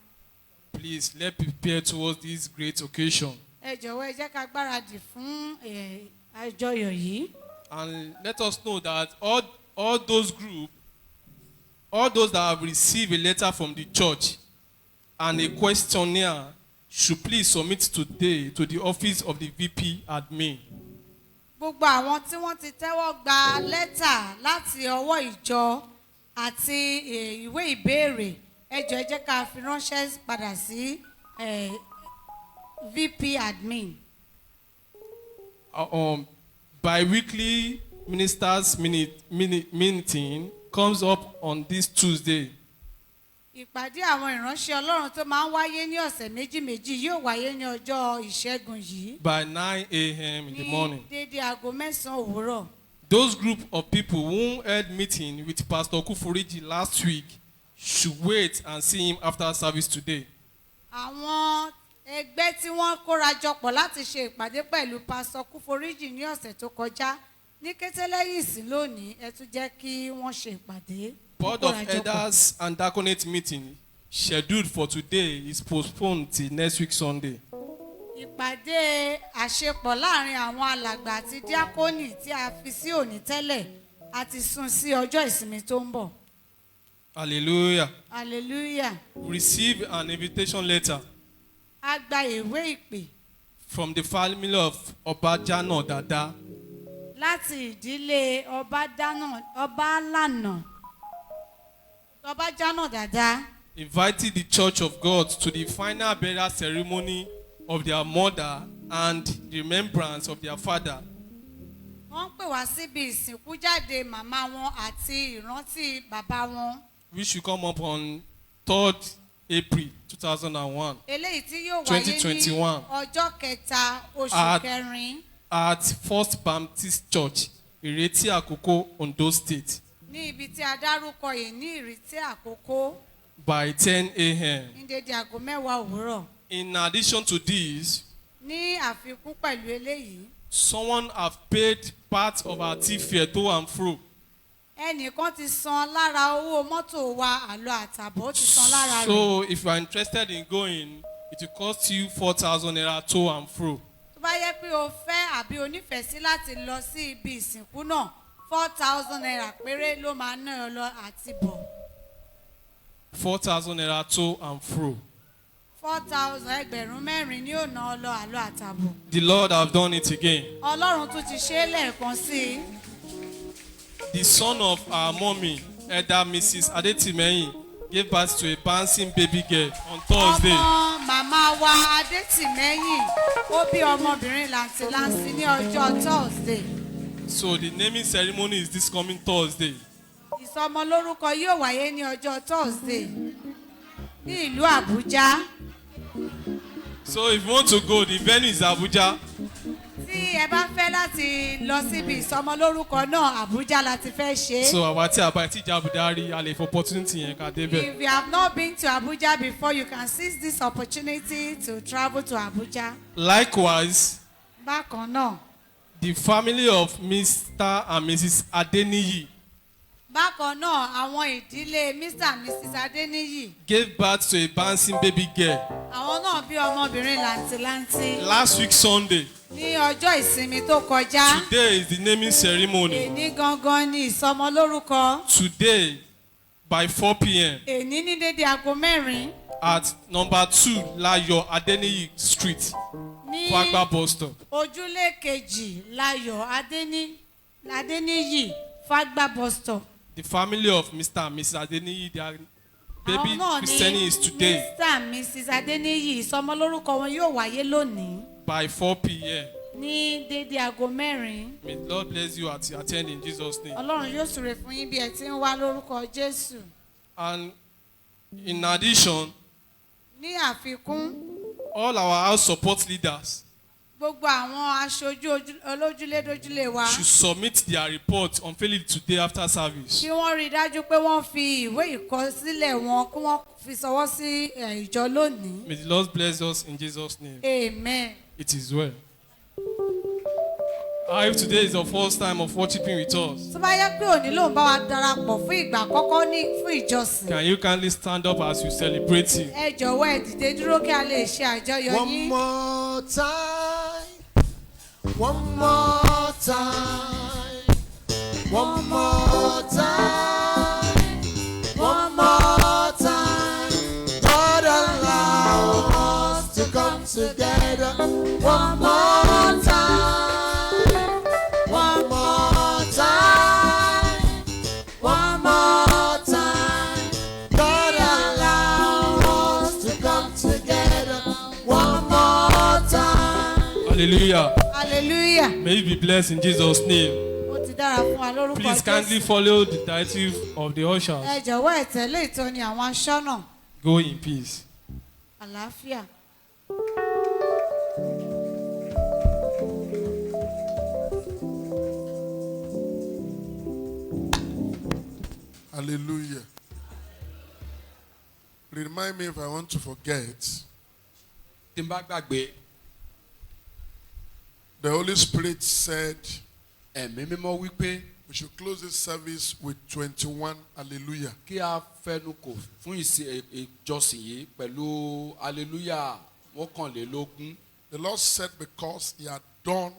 Please, let's prepare towards this great occasion. Ẹ jọ̀wọ́ ẹ jẹ́ ká gbáradì fún àjọyọ̀ yìí. And let us know that all those groups, all those that have received a letter from the church and a questionnaire should please submit today to the office of the VP admin. Gbogbo àwọn tí wọ́n ti tẹ́wọ́ gba lẹ́tà láti ọwọ́ ìjọ àti ìwé ìbéèrè ẹ jọ̀ọ́ ẹ jẹ́ ká fi ránṣẹ́ padà sí VP admin. Bi-weekly ministers meeting comes up on this Tuesday. Ìpàdé àwọn ìránṣẹ́ Ọlọ́run tó máa ń wáyé ní ọ̀sẹ̀ méjì yóò wáyé ní ọjọ́ ìṣẹ́gun yìí. By 9 a.m. in the morning. Ní dédé aago 9 òwúrọ̀. Those group of people who held meeting with Pastor Kuforiji last week should wait and see him after service today. Àwọn ẹgbẹ́ tí wọ́n kóra jọpọ̀ láti ṣe ìpàdé pẹ̀lú Pastor Kuforiji ní ọ̀sẹ̀ tó kọjá ní kété lẹ́yìn ìsìn lónìí ẹ tún jẹ́ kí wọ́n ṣe ìpàdé. Board of Elders and Diaconate meeting scheduled for today is postponed till next week Sunday. Ìpàdé àṣepọ̀ láàrin àwọn alàgbà àti díákónì tí a fi sí òní tẹ́lẹ̀ a ti sún sí ọjọ́ ìsinmi tó ń bọ̀. Hallelujah. Hallelujah. Receive an invitation letter A gba ìwé ìpè from the family of Obajano Dada, láti ìdílé Ọbájánà Dàda. inviting the Church of God to the final burial ceremony of their mother and the remembrance of their father. wọ́n ń pè wá síbi ìsìnkú jáde màmá wọn àti ìrántí bàbá wọn. which should come up on 3rd April 2001 eléyìí tí yóò wáyé ní 2021. ọjọ́ kẹta oṣù At- kẹrin at First Baptist Church, Ireti Akoko, Ondo State, ní ibi tí a dárúkọ yìí ní ìrètí àkókò by 10 a.m. ní dédé aago 10 òwúrọ̀. In addition to this, ní àfikún pẹ̀lú eléyìí someone have paid part of our tea fare to and fro. ẹnìkan ti san lára owó mọ́tò wa àlọ àtàbọ̀ ó ti san lára rẹ̀. So if you are interested in going, it will cost you 4,000 naira to and fro. tó bá yẹ pé o fẹ́ àbí o nífẹ̀ẹ́ sí láti lọ sí ibi ìsìnkú náà 4,000 naira péré ló máa ná ọ lọ àti bọ̀. 4,000 naira to and fro. 4,000 ẹgbẹ̀rún mẹ́rin ni ó ná ọ lọ àlọ àtàbọ̀. The Lord have done it again. ọlọ́run tún ti ṣe é lẹ́ẹ̀kan sí i. The son of our mommy, Elder Mrs. Adetimehin, gave birth to a bouncing baby girl on Thursday. ọmọ màmá wa adétìmẹ́yìn ó bí ọmọbìnrin làǹtìlanti ní ọjọ́ Thursday. So the naming ceremony is this coming Thursday. ìsọmọlórúkọ yóò wáyé ní ọjọ́ Thursday ní ìlú Àbújá. So if you want to go, the venue is Abuja. tí ẹ bá fẹ́ láti lọ síbi ìsọmọlórúkọ náà Àbújá la ti fẹ́ ṣe é. So àwa tí a bá ti jẹ́ Abuja rí, a lè fọ opportunity yẹn ká débẹ̀. If you have not been to Abuja before, you can seize this opportunity to travel to Abuja. Likewise, Bákan náà, the family of Mr. and Mrs. Adeniyi bákan náà àwọn ìdílé Mr. and Mrs. Adeniyi, gave birth to a bouncing baby girl àwọn náà bí ọmọbìnrin làǹtìlanti last week Sunday. ní ọjọ́ ìsinmi tó kọjá. Today is the naming ceremony. Èní gangan ni ìsọmọlórúkọ. Today by 4 p.m. Èní ní dédé aago 4 at number 2 Layo Adeniyi Street, ní Fagba bus stop. ojúlé kejì Láyọ̀ Adeniyi Fagba bus stop. The family of Mr. and Mrs. Adeniyi, their baby Àwọn náà christening ni is today Mr. and Mrs. Adeniyi ìsọmọlórúkọ wọn yóò wáyé lónìí by 4 p.m. ní dédé aago 4. May the Lord bless you as you attend in Jesus' name. Ọlọ́run yóò súre fún yín bí ẹ ti ń wá lórúkọ Jésù. And in addition, Ní àfikún, all our house support leaders gbogbo àwọn aṣojú olójúlédójúlé wa should submit their report unfairly today after service. kí wọ́n rí i dájú pé wọ́n fi ìwé ìkọsílẹ̀ wọn kí wọ́n fi ṣọwọ́ sí ìjọ lónìí. May the Lord bless us in Jesus' name. Amen. It is well. If today is the first time of worshiping with us, Tó bá yẹ pé òní ló ń bá wa darapọ̀ fún ìgbà àkọ́kọ́ fún ìjọsìn. can you kindly stand up as you celebrate Him? Ẹ jọ̀wọ́ ẹ dìde dúró kí a lè ṣe àjọyọ̀ One yín. more time. One more time. One more time. One more time. God allow us to come together. One more time. One more time. One more time. God allow us to come together. One more time. Hallelujah. Hallelujah. May you be blessed in Jesus' name. Ó ti dára fún wa lórúkọ Please kindly Jésù. follow the directive of the ushers. Ẹ jọ̀wọ́ ẹ tẹ̀lé ìtọ́ni àwọn aṣọ́nà. Go in peace. Àlàáfíà. Hallelujah. Remind me if I want to forget. Tí n bá gbàgbé, The Holy Spirit said ẹ̀mí mímọ́ wípé we should close this service with 21 hallelujah. kí a fẹnu kò fún ìjọsìn yìí pẹ̀lú hallelujah mọ́kànlélógún. The Lord said because he had done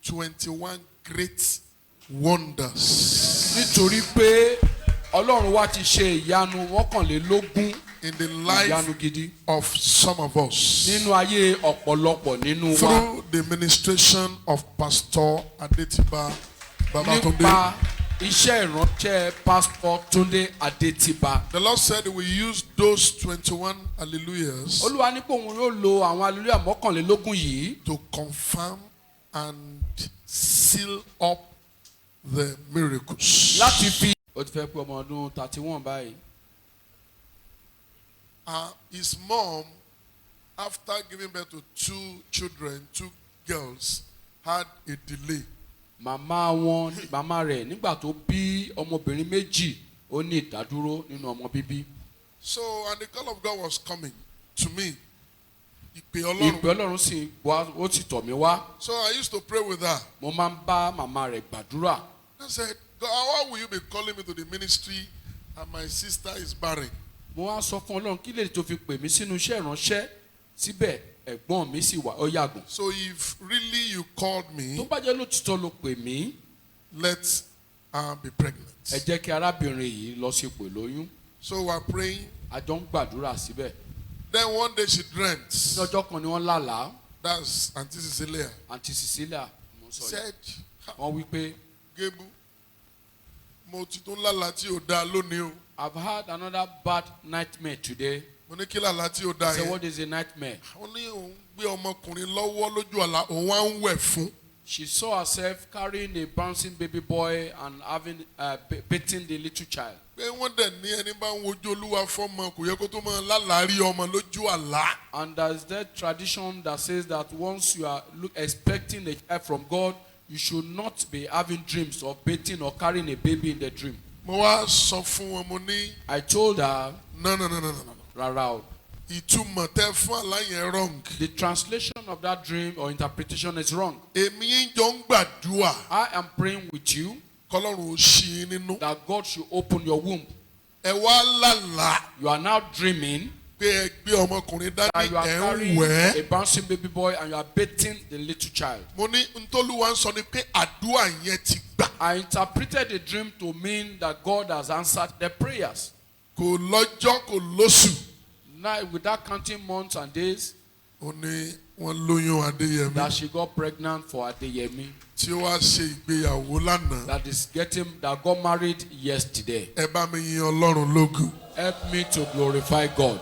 21 great wonders Nítorí pé Ọlọ́run wa ti ṣe ìyanu mọ́kànlélógún in the ìyanu life gidi of some of us nínú ayé ọ̀pọ̀lọpọ̀ nínú wa. through the ministration of Pastor Adetiba Babatunde. Nípa iṣẹ́ ìránṣẹ́ Pastor Túndé Adétìbá. The Lord said we use those 21 hallelujahs Olúwa ní pé òun yóò lo àwọn hallelujah mọ́kànlélógún yìí to confirm and seal up the miracles. láti fi. ó ti fẹ́ pé ọmọ ọdún 31 báyìí. His mom, after giving birth to 2 children, 2 girls, had a delay. màmá rẹ̀ nígbà tó bí ọmọbìnrin méjì ó ní ìdádúró nínú ọmọ bíbí. So, and the call of God was coming to me. ìpè ọlọ́run sì wá ó sì tọ̀ mí wá. So I used to pray with her. mo máa ń bá màmá rẹ̀ gbàdúrà. I said, God, why will you be calling me to the ministry and my sister is barren? mo wá sọ fún ọlọ́run kí lè tó fi pè mí sínú iṣẹ́ ìránṣẹ́ síbẹ̀ ẹ̀gbọ́n mi sì wà ó yàgùn. So if really you called me, tó bá jẹ́ lótìtọ́ ló pè mí. let her be pregnant. ẹ jẹ́ kí arábìnrin yìí lọ sí ipò lóyún. So we're praying. a jọ ń gbàdúrà síbẹ̀. Then one day she dreamt. ní ọjọ́ kan ni wọ́n lálàá. That's Auntie Cecilia. Auntie Cecilia mo sọ yìí. Said, wọ́n wí pé. Gebu, mo ti tún lálàá tí ò dáa lónìí o. I've had another bad nightmare today. Mo ní kí lálàá tí ò dáa I said, yẹn. what is a nightmare? Ó ní òun gbé ọmọkùnrin lọ́wọ́ lójú àlá òun wá ń wẹ̀ fún. She saw herself carrying a bouncing baby boy and having beating the little child. Pé wọ́n dẹ̀ ní ẹni bá ń wojú Olúwa fọ́mọ kò yẹ kó tó máa lálàárí ọmọ lójú àlá. And there's that tradition that says that once you are expecting a child from God, you should not be having dreams of beating or carrying a baby in the dream. Mo wá sọ fún wọn mo ní. I told her. No. Rárá o. Ìtumọ̀ tẹ́ fún àlá yẹn wrong. The translation of that dream or interpretation is wrong. Èmi yín jọ ń gbàdúrà. I am praying with you. Kọ́lọ́run ó ṣí nínú. That God should open your womb. Ẹ wá lálàá. You are now dreaming. Pé ẹ gbé ọmọkùnrin dání that you are ẹ ń carrying wẹ̀. a bouncing baby boy and you are beating the little child. Mo ní ntọ́lúwa ń sọ ni pé àdúrà yẹn ti gbà. I interpreted the dream to mean that God has answered the prayers. Kò lọ́jọ́ kò lóṣù. Now without counting months and days. Ó ní wọ́n lóyún Adéyẹmí. That she got pregnant for Adéyẹmí. Tí ó wá ṣe ìgbéyàwó lánàá. That got married yesterday. Ẹ bá mi yin Ọlọ́run lógo. Help me to glorify God.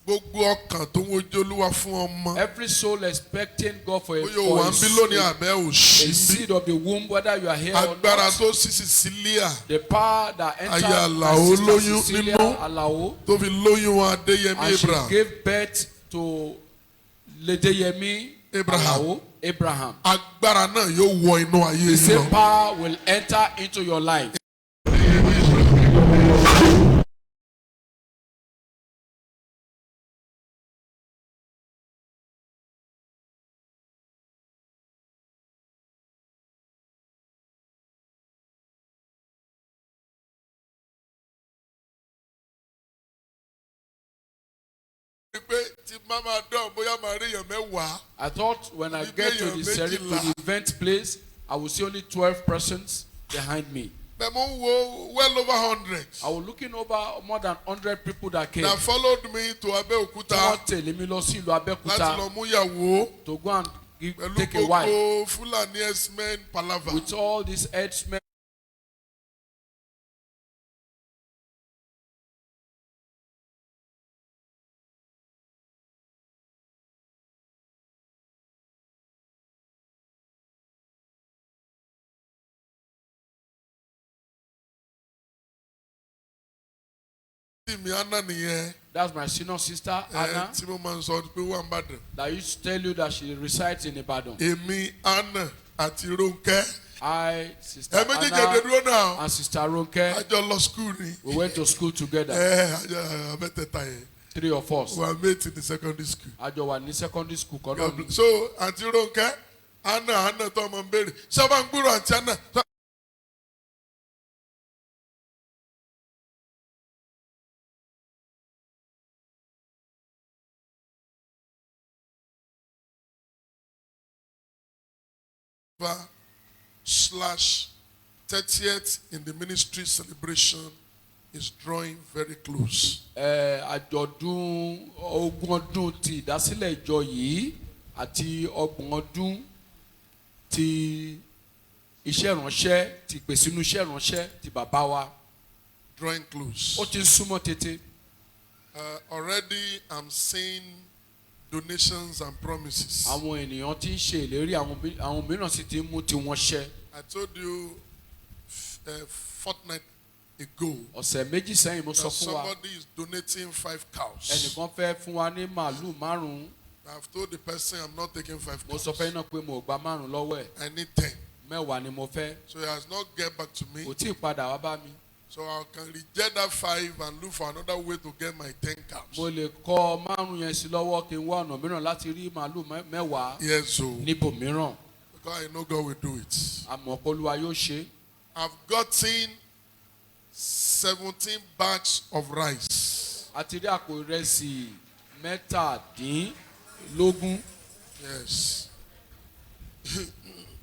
Gbogbo ọkàn tó ń wojú Olúwa fún ọmọ. Every soul expecting God for a seed of the womb, whether you are here or not. Agbára tó sí Cecilia. The power that entered Àlàó lóyún nínú. Àlàó. Tó fi lóyún Adéyẹmí Abraham. And she gave birth to Adéyẹmí Abraham. Agbára náà yóò wọ inú ayé yìí lọ. The same power will enter into your life. I thought when I get to the event place, I will see only 12 persons behind me. Well over 100. I was looking over more than 100 people that came. That followed me to Abeokuta. To go and take a wife. With all these herdsmen. That's my senior sister, Anna. That used to tell you that she resides in Ibadan. Anna àti Ronke. I, Sister Anna, and Sister Ronke. We went to school together. 3 of us. We were mates in the secondary school. In secondary school. So, Auntie Ronke, Anna, Tom and Berry. Sabanguru, Auntie Anna. /30th in the ministry celebration is drawing very close. Àjọ̀dún ogún ọdún ti ìdásílẹ̀ ìjọ yìí àti ọgbọ̀n ọdún ti iṣẹ́ ìránṣẹ́ ti pèsè inú iṣẹ́ ìránṣẹ́ ti bàbá wa. Drawing close. Ó ti súnmọ́ tètè. Already I'm seeing donations and promises. àwọn ènìyàn ti ń ṣe ìlérí, àwọn mìíràn sì ti ń mú tiwọn ṣẹ. I told you a fortnight ago ọ̀sẹ̀ méjì sẹ́yìn mo sọ that fún wa somebody is donating 5 cows. ẹnìkan fẹ́ fún wa ní màálù 5. I've told the person I'm not taking 5 mo cows. sọ fẹ́ náà pé mo ò gba 5 lọ́wọ́ ẹ̀, I need 10. 10 ni mo fẹ́. So he has not get back to me. kò tí ì padà wá bá mi. So I can reject that 5 and look for another way to get my 10 cows. mo lè kọ 5 yẹn sí lọ́wọ́ kí n wá ọ̀nà mìíràn láti rí màálù 10 Yes, so níbòmíràn. because I know God will do it. àmọ́ Olúwa yóò ṣe. I've gotten 17 bags of rice. a ti rí àpò ìrẹsì 17. Yes.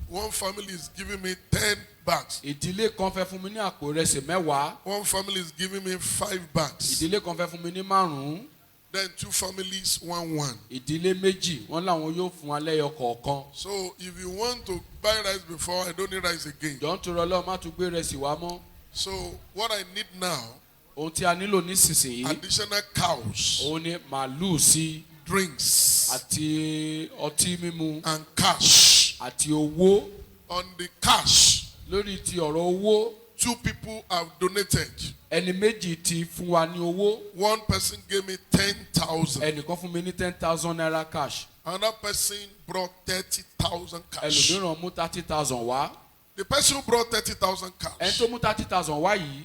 One family is giving me 10 bags. ìdílé kan fẹ́ fún mi ní àpò ìrẹsì 10. One family is giving me 5 bags. ìdílé kan fẹ́ fún mi ní 5. Then 2 families, 1. ìdílé méjì wọ́n làwọn yóò fún wa lẹ́yọ kọ̀ọ̀kan. So if you want to buy rice before, I don't need rice again. jọ̀ọ́ nítorí Ọlọ́run má tún gbé ìrẹsì wá mọ́. So what I need now, ohun tí a nílò nísinsìnyí additional cows, òun ni màálù sí drinks, àti ọtí mímu and cash. àti owó. On the cash, lórí ti ọ̀rọ̀ owó 2 people have donated. ẹni méjì ti fún wa ní owó. One person gave me 10,000. ẹnìkan fún mi ní 10,000 naira cash. Another person brought 30,000 cash. ẹlòmíràn mú 30,000 wá. The person who brought 30,000 ẹni cash tó mú 30,000 wá yìí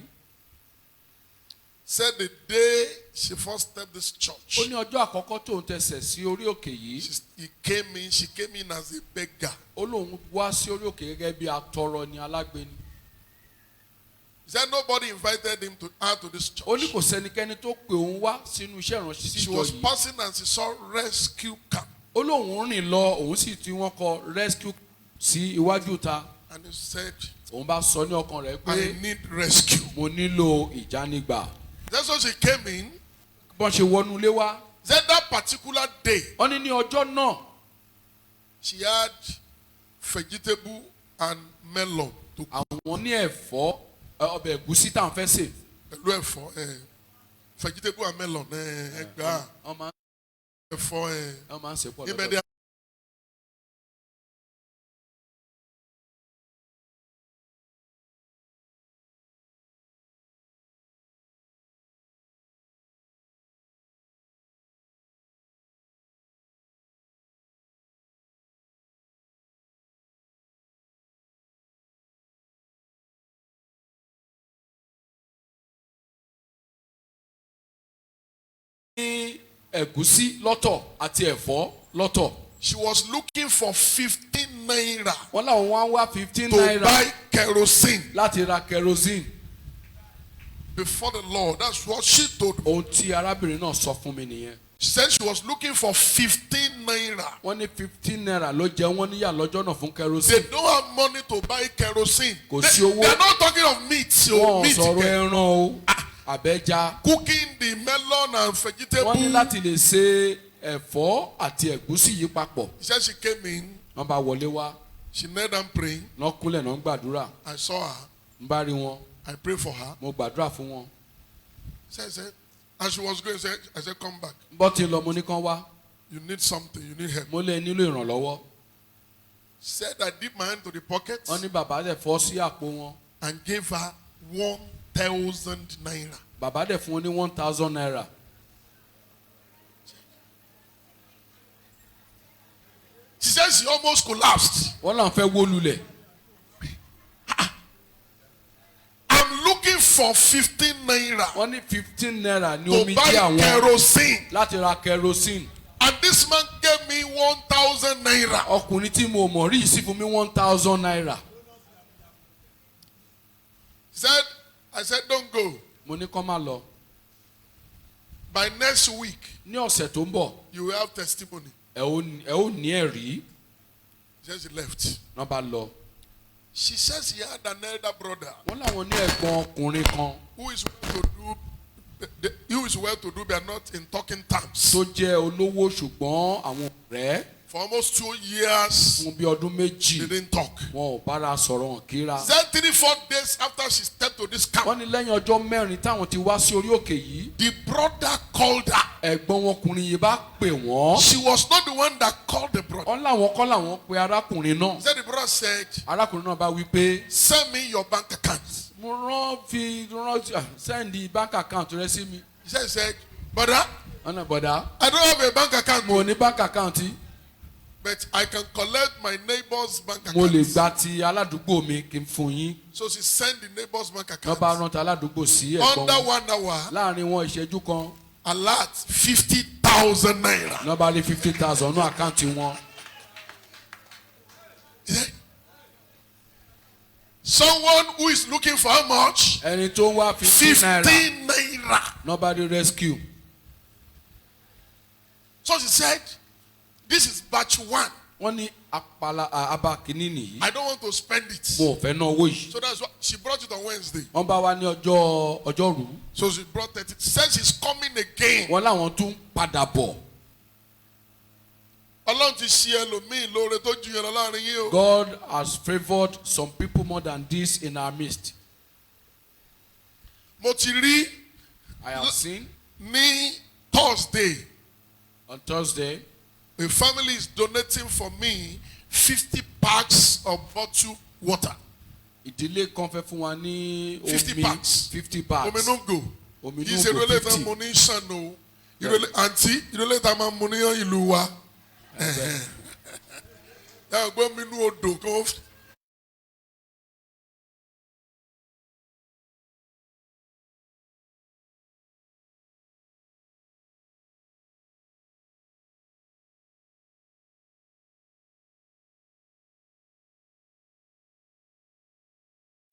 said the day she first stepped this church, ó ní ọjọ́ àkọ́kọ́ tó ń tẹsẹ̀ sí orí òkè yìí. she came in as a beggar. ó lóun wá sí orí òkè gẹ́gẹ́ bí atọrọ ni alágbèéni. He said nobody invited him to add to this church. ó ní kò sẹ́nikẹ́ni tó pè òun wá sínú iṣẹ́ ìránṣẹ́ sí She ìjọ was yìí. passing and she saw rescue camp. ó lóun rìn lọ òun sì tí wọ́n kọ rescue sí iwájú ta. And he said, òun bá sọ ní ọkàn rẹ̀ pé I need rescue. mo nílò ìjánigbà. That's why she came in. bọ́n ṣe wọnú ilé wá. Said that particular day, ó ní ní ọjọ́ náà she had vegetable and melon to cook. àwọn ní ẹ̀fọ́ ọbẹ̀ ẹ̀gúsí tá à ń fẹ́ sè. Pẹ̀lú ẹ̀fọ́, vegetable and melon, ẹgbàá, wọ́n máa ẹ̀fọ́, ń sè pọ̀ ibẹ̀ lọ́dọ̀. dẹ̀. ní ẹ̀gúsí lọ́tọ̀ àti ẹ̀fọ́ lọ́tọ̀. She was looking for 15 naira wọ́n láwọn wá ń wá 15 to naira buy kerosene láti ra kerosene. before the Lord. That's what she told me. ohun tí arábìnrin náà sọ fún mi nìyẹn. She said she was looking for 15 naira. wọ́n ní 15 naira ló jẹ́ wọ́n níyà lọ́jọ́ náà fún They kerosene. don't have money to buy kerosene. Kò They, sí owó. they are not talking of meat. wọ́n Meat sọ̀rọ̀ again. ẹran o àbẹ́já. Cooking the melon and vegetable. wọ́n ní láti lè ṣe ẹ̀fọ́ àti ẹ̀gúsí yìí papọ̀. She said she came in. wọ́n bá wọlé wá She knelt down praying. náà kúnlẹ̀ náà ń gbàdúrà. I saw her. ń bá rí wọn I prayed for her. mo gbàdúrà fún wọn. She said, as she was going, I said, come back. bọ́ ti lọ mo ní kán wá. You need something. You need help. mo lè nílò ìrànlọ́wọ́. She said, I dipped my hand to the pocket wọ́n ní bàbá dẹ̀ fọ́ sí àpò wọn. and gave her 1,000 naira. bàbá dẹ̀ fún wọn ní 1,000 naira. She said she almost collapsed. wọ́n là ń fẹ́ wó lulẹ̀. I'm looking for 15 naira wọ́n ní 15 naira ní to omi buy tí àwọn kerosene. láti ra kerosene. And this man gave me 1,000 naira. ọkùnrin tí mo mọ̀ rí sí fún mi 1,000 naira. I said, don't go. mo ní kán má lọ. By next week, ní ọ̀sẹ̀ tó ń bọ̀ you will have testimony. ẹ ó ní ẹ̀rí. She said she left. náà bá lọ. She says she had an elder brother wọ́n láwọn ní ẹ̀gbọ́n ọkùnrin kan who is well to do, but not in talking terms. tó jẹ́ olówó ṣùgbọ́n àwọn ọ̀rẹ́ For almost 2 years, fún bí ọdún méjì they didn't talk. wọn ò bára sọ̀rọ̀ hàn kíra. Then 3-4 days after she stepped to this camp, wọ́n ní lẹ́yìn ọjọ́ mẹ́rin táwọn ti wá sí orí òkè yìí. the brother called her. ẹ̀gbọ́n wọn ọkùnrin yìí bá pè wọ́n. She was not the one that called the brother. wọ́n láwọn kọ́ làwọn pe arákùnrin náà. Then the brother said, arákùnrin náà bá wí pé. send me your bank account. mo send bank account rẹ sí mi. He said, brother, ọ̀nà bọ̀dá. I don't have a bank account. mo ní bank account yìí. But I can collect my neighbor's bank account. mo lè gba ti aládùúgbò mi kí n fún yín. So she sent the neighbor's bank wọ́n account. bá rántí aládùúgbò sí ẹ̀gbọ́n Under wọn. 1 hour, láàrin wọn ìṣẹ́jú kan. alert 50,000 naira. wọ́n bá rí 50,000 ní àkáǹtì wọn. Yeah. Someone who is looking for how much? ẹni tó ń wá 15 naira. 15 naira. nobody rescue. So she said, this is batch 1. wọ́n ní abá kìíní nìyí. I don't want to spend it. mo ò fẹ́ ná owó yìí. So that's why she brought it on Wednesday. wọ́n bá wá ní ọjọ́rú. So she brought it. She said she's coming again. wọ́n láwọn tún padà bọ̀. Ọlọ́run ti ṣe ẹlòmíì lóore tó ju yẹn lọ láàrin yín o. God has favoured some people more than this in our midst. Mo ti rí I have seen ní Thursday, on Thursday, a family is donating for me 50 packs of bottled water. ìdílé kan fẹ́ fún wa ní 50 omi packs. 50 bags. Omi ló ń gò. Omi Kì í ṣe ló ń ìrọ̀lẹ́ gò ìtàn 50. mo ní sàn o. Àǹtí ìrọ̀lẹ́ ìtàn máa mu ní ìlú wa. Ẹ gbọ́ mi nú odò kan.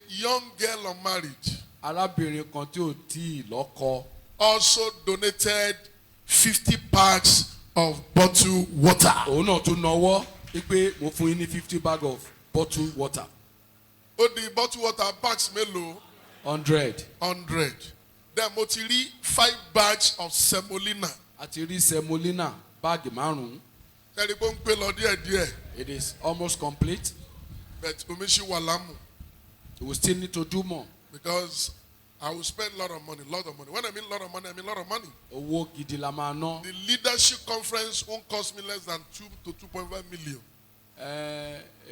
Young girl unmarried arábìnrin kan tí ò tí ì lọ́kọ. also donated 50 packs of bottled water. òun náà tún náwó pé mo fún yín ní 50 bag of bottled water. Ó di bottled water bags mélòó? 100. 100. Then mo ti rí 5 bags of semolina. àti rí semolina báàgì márùn-ún. Ẹ̀rí pé ó ń pè lọ díẹ̀díẹ̀. it is almost complete. But omi ṣì wà lámù. we still need to do more. Because I will spend a lot of money, lot of money. When I mean a lot of money, I mean a lot of money. owó gidi la máa ná. The leadership conference won't cost me less than 2 to 2.5 million.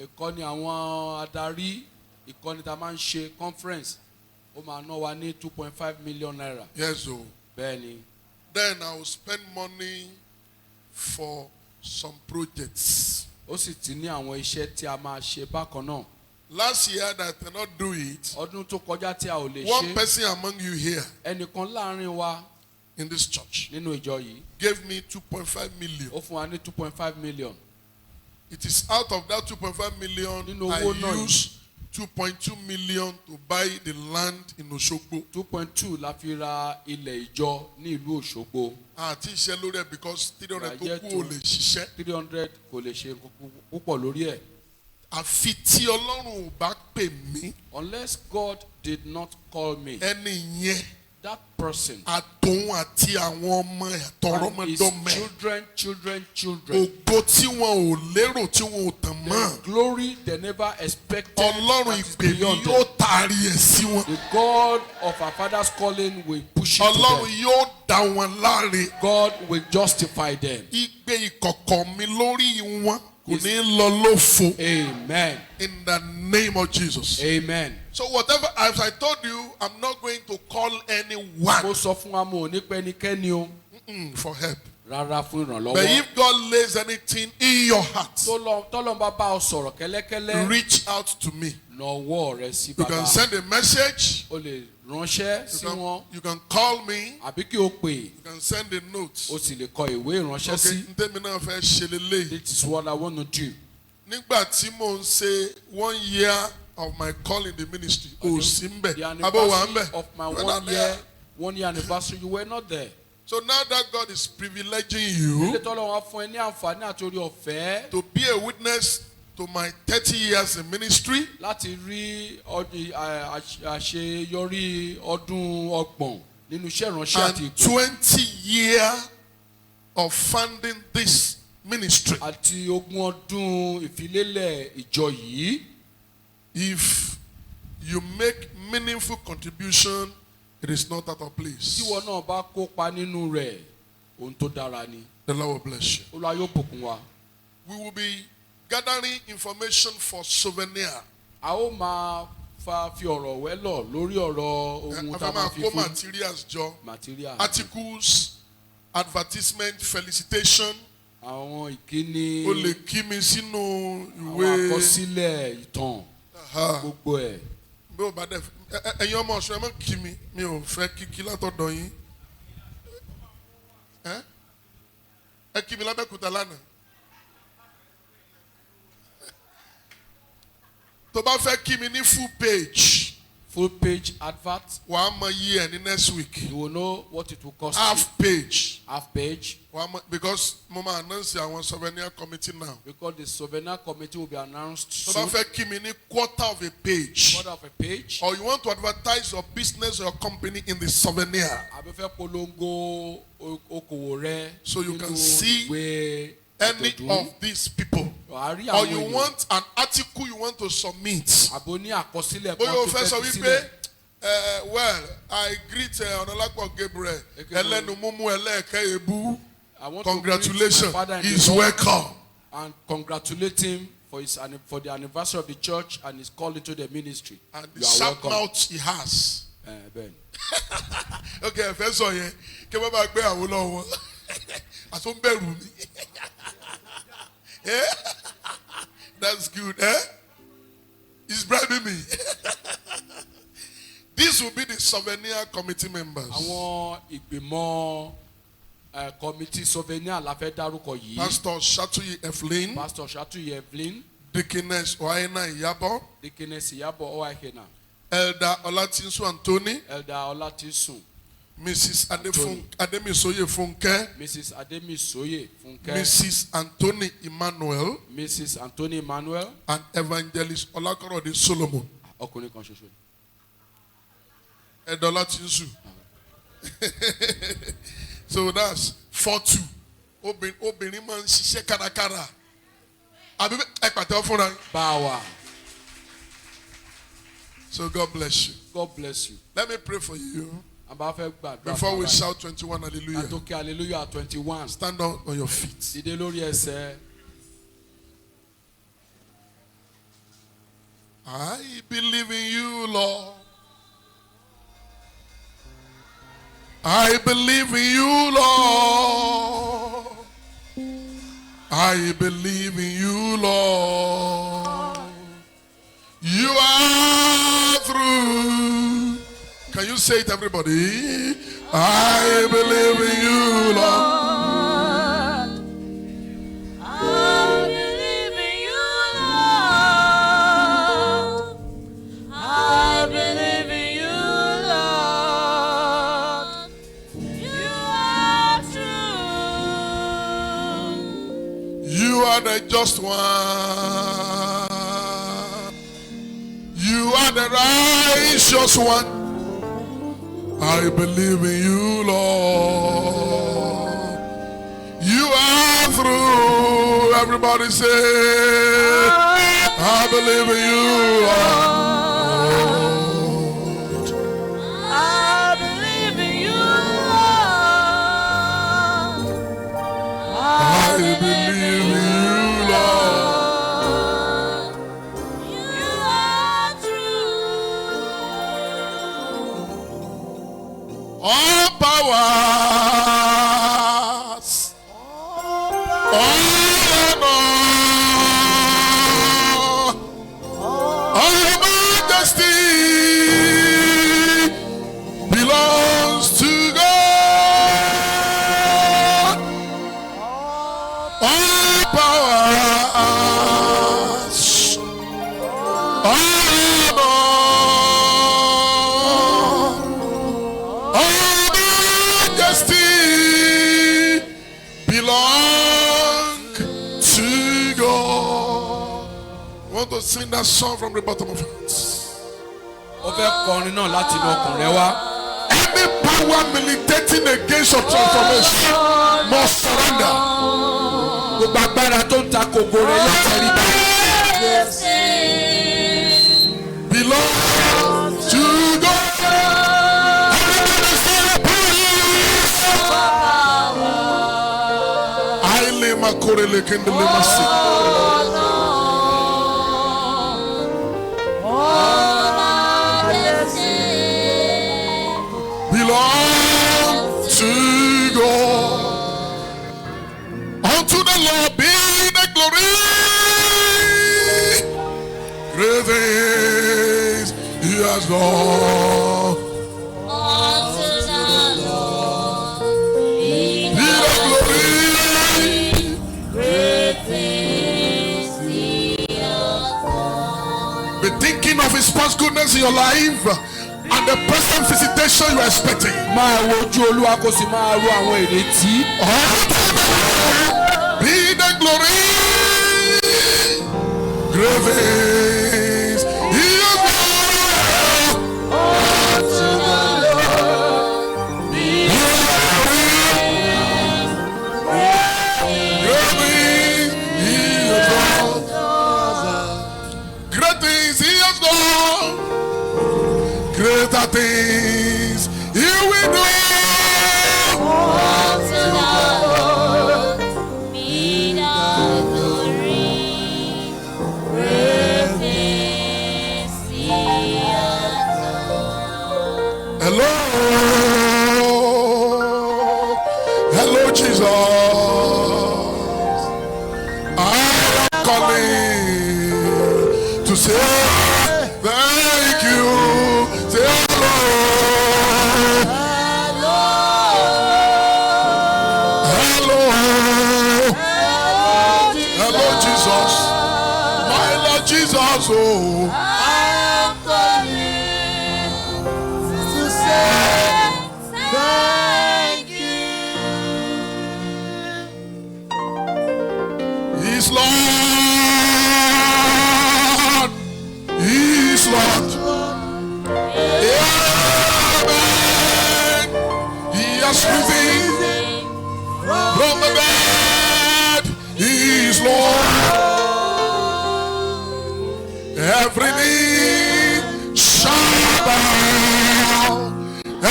ìkọ́ni àwọn adarí ìkọ́ni tá a máa ń ṣe conference ó máa ná wa ní 2.5 million naira. Yes, so. bẹ́ẹ̀ni. Then I will spend money for some projects. ó sì ti ní àwọn iṣẹ́ tí a máa ṣe bákan náà. Last year that I cannot do it, ọdún tó kọjá tí a ò lè one ṣe. person among you here ẹnìkan láàrin wa in this church nínú ìjọ yìí gave me 2.5 million. ó fún wa ní 2.5 million. It is out of that 2.5 million, Nínú I owó náà use 2.2 million to buy the land in Osogbo. 2.2 la fi ra ilẹ̀ ìjọ ní ìlú Òṣogbo. Àti iṣẹ́ lórí ẹ̀ because 300 tó Ìyà jẹ́ kú ò lè ṣiṣẹ́. 300 kò lè ṣe púpọ̀ lórí ẹ̀. Àfi tí Ọlọ́run ò bá pè mí, unless God did not call me. ẹni yẹn that person àtòun àti àwọn ọmọ ẹ̀ and his àtọ̀rọ̀mọdọ́mẹ. children Ògo tí wọn ò lérò tí wọn ò tàn the mọ́. glory they never expected Ọlọ́run that is ìpè mi beyond yóò them. taari ẹ̀ sí wọn. The God of our father's calling will push it to Ọlọ́run them. yóò dá wọn láre. God will justify them. Igbe ìkọ̀kọ̀ mi lórí wọn kò ní lọ lófo. Amen. In the name of Jesus. Amen. So whatever, as I told you, I'm not going to call anyone mo sọ fún wa mo ò ní pẹ́ ẹnikẹ́ni o for help. rárá fún But ìrànlọ́wọ́. if God lays anything in your heart, tọ́lọ́n bá bá ọ sọ̀rọ̀ kẹ́lẹ́kẹ́lẹ́ reach out to me. nawọ́ rẹ sí You bàbá. can send a message. o lè ránṣẹ́ sí wọn You can call me. àbí kí o pè You can send a note. o sì lè kọ ìwé ìránṣẹ́ Okay, sí. ntẹ́mi náà fẹ́ ṣe lélẹ́yìí. This is what I want to do. Nígbà tí mò ń ṣe 1 year of my call in the ministry, ò sí ń bẹ̀. The Abó wà ń anniversary bẹ̀. of my You were not there. 1 year anniversary you were not there. So now that God is privileging you ilé tọ́lọ́ wọn fún ẹ ní àǹfààní àti orí ọ̀fẹ́ to be a witness to my 30 years in ministry, láti rí àṣeyọrí ọdún ọgbọ̀n nínú iṣẹ́ ìránṣẹ́ àti and ìpè. 20 years of funding this ministry. àti ogún ọdún ìfilélẹ̀ ìjọ yìí. If you make meaningful contribution, it is not out of place. tíwọ náà bá kópa nínú rẹ̀ ohun tó dára ni. The Lord will bless you. Olúwa yóò bùkún wa. We will be gathering information for souvenir. a ó máa fi ọ̀rọ̀ wẹ́lọ̀ lórí ọ̀rọ̀ ohun tá a máa fi fún materials jọ. material. Articles, advertisement, felicitation. àwọn ìkíni. O lè kí mi sínú ìwé. àwọn àkọsílẹ̀ ìtàn. gbogbo ẹ̀. bí o bá dẹ̀ ẹ̀yin ọmọ ọ̀ṣun ẹ má kí mi ò fẹ́ kíkí látọ̀dọ̀ yín. Ẹ kí mi lábẹ́kúta lánàá. Tó bá fẹ́ kí mi ní full page. Full page advert. Wà á mọ iye ẹ̀ ní next week. You will know what it will cost. Half page. Half page. Wà á mọ because mo máa announce àwọn souvenir committee now. Because the souvenir committee will be announced Tó soon. bá fẹ́ kí mi ní quarter of a page. Quarter of a page. Or you want to advertise your business or your company in the souvenir. Àbí fẹ́ polongo okòwò rẹ. So you can see ìwé any àjọ̀dún. of these people. Wàá rí Or àwọn you èèyàn. want an article you want to submit. Àbò ní àkọsílẹ̀ Bóyá o kan tó fẹ́ sọ fẹ́ fi wípé sílẹ̀. well I greet Ọ̀nàlápọ̀ Gabriel ẹlẹ́nu múmú ẹlẹ́ẹ̀kẹ́ ebú. I want to Congratulations, greet my father in the he's Lord welcome. and congratulate him for the anniversary of the church and his call into the ministry. And the You are sharp welcome. mouth he has. Ben. Okay, ẹ fẹ́ sọ yẹn kí wọ́n bá gbé àwọn lọ́wọ́ àti ó ń bẹ̀rù mi. That's good. He's bribing me. This will be the souvenir committee members. Àwọn ìgbìmọ̀ committee souvenir la fẹ́ dárúkọ yìí. Pastor Shatuyi Evelyn. Pastor Shatuyi Evelyn. Deaconess Ohaina Iyabo. Deaconess Iyabo Ohaina. Elder Olatinsu Anthony. Elder Olatinsu. Mrs. Ademisoye Funke. Mrs. Ademisoye Funke. Mrs. Anthony Emmanuel. Mrs. Anthony Emmanuel. And Evangelist Olakorode Solomon. Ọkùnrin kan ṣoṣo. Elder Olatinsu. So that's 4-2. Obìnrin máa ń ṣiṣẹ́ kárakára. Àbí ẹ pàtẹ́wọ́ fúnra yín. Báwa. So God bless you. God bless you. Let me pray for you. Before we shout 21 hallelujah. Àtòkè hallelujah 21. Stand on your feet. Dìde lórí ẹsẹ̀. I believe in you, Lord. I believe in you, Lord. I believe in you, Lord. You are through. Can you say it, everybody? I believe in you, Lord. You are the just one. You are the righteous one. I believe in you, Lord. You are through. Everybody say, I believe in you, Lord. I believe in you, Lord. I believe in you, Lord. You are true. All powers, all honor, all majesty belongs to God. All powers, all majesty belong to God. I want to sing that song from the bottom of your hearts. Ó fẹ́ kọrin náà láti inú ọkàn rẹ wá. Any power militating against your transformation must surrender. Gbogbo agbára tó ń ta kògó rẹ̀ yóò tẹríba. Belong to God. I lay my correle kendele masi. Belong to God. Unto the Lord be the glory. Great things He has done. Be the glory. Be thinking of His past goodness in your life and the present visitation you are expecting. Máa wojú Olúwa kó sì máa ro àwọn ìrètí. Be the glory. Great things He has done. Great things He has done. Great things He has done. Greater things He will do. Hello, hello, Jesus. I'm calling to say thank you. Say hello, hello, hello, Jesus. My Lord Jesus, oh. He's Lord. He's Lord. Amen. He has risen from the dead. He's Lord. Every knee shall bow.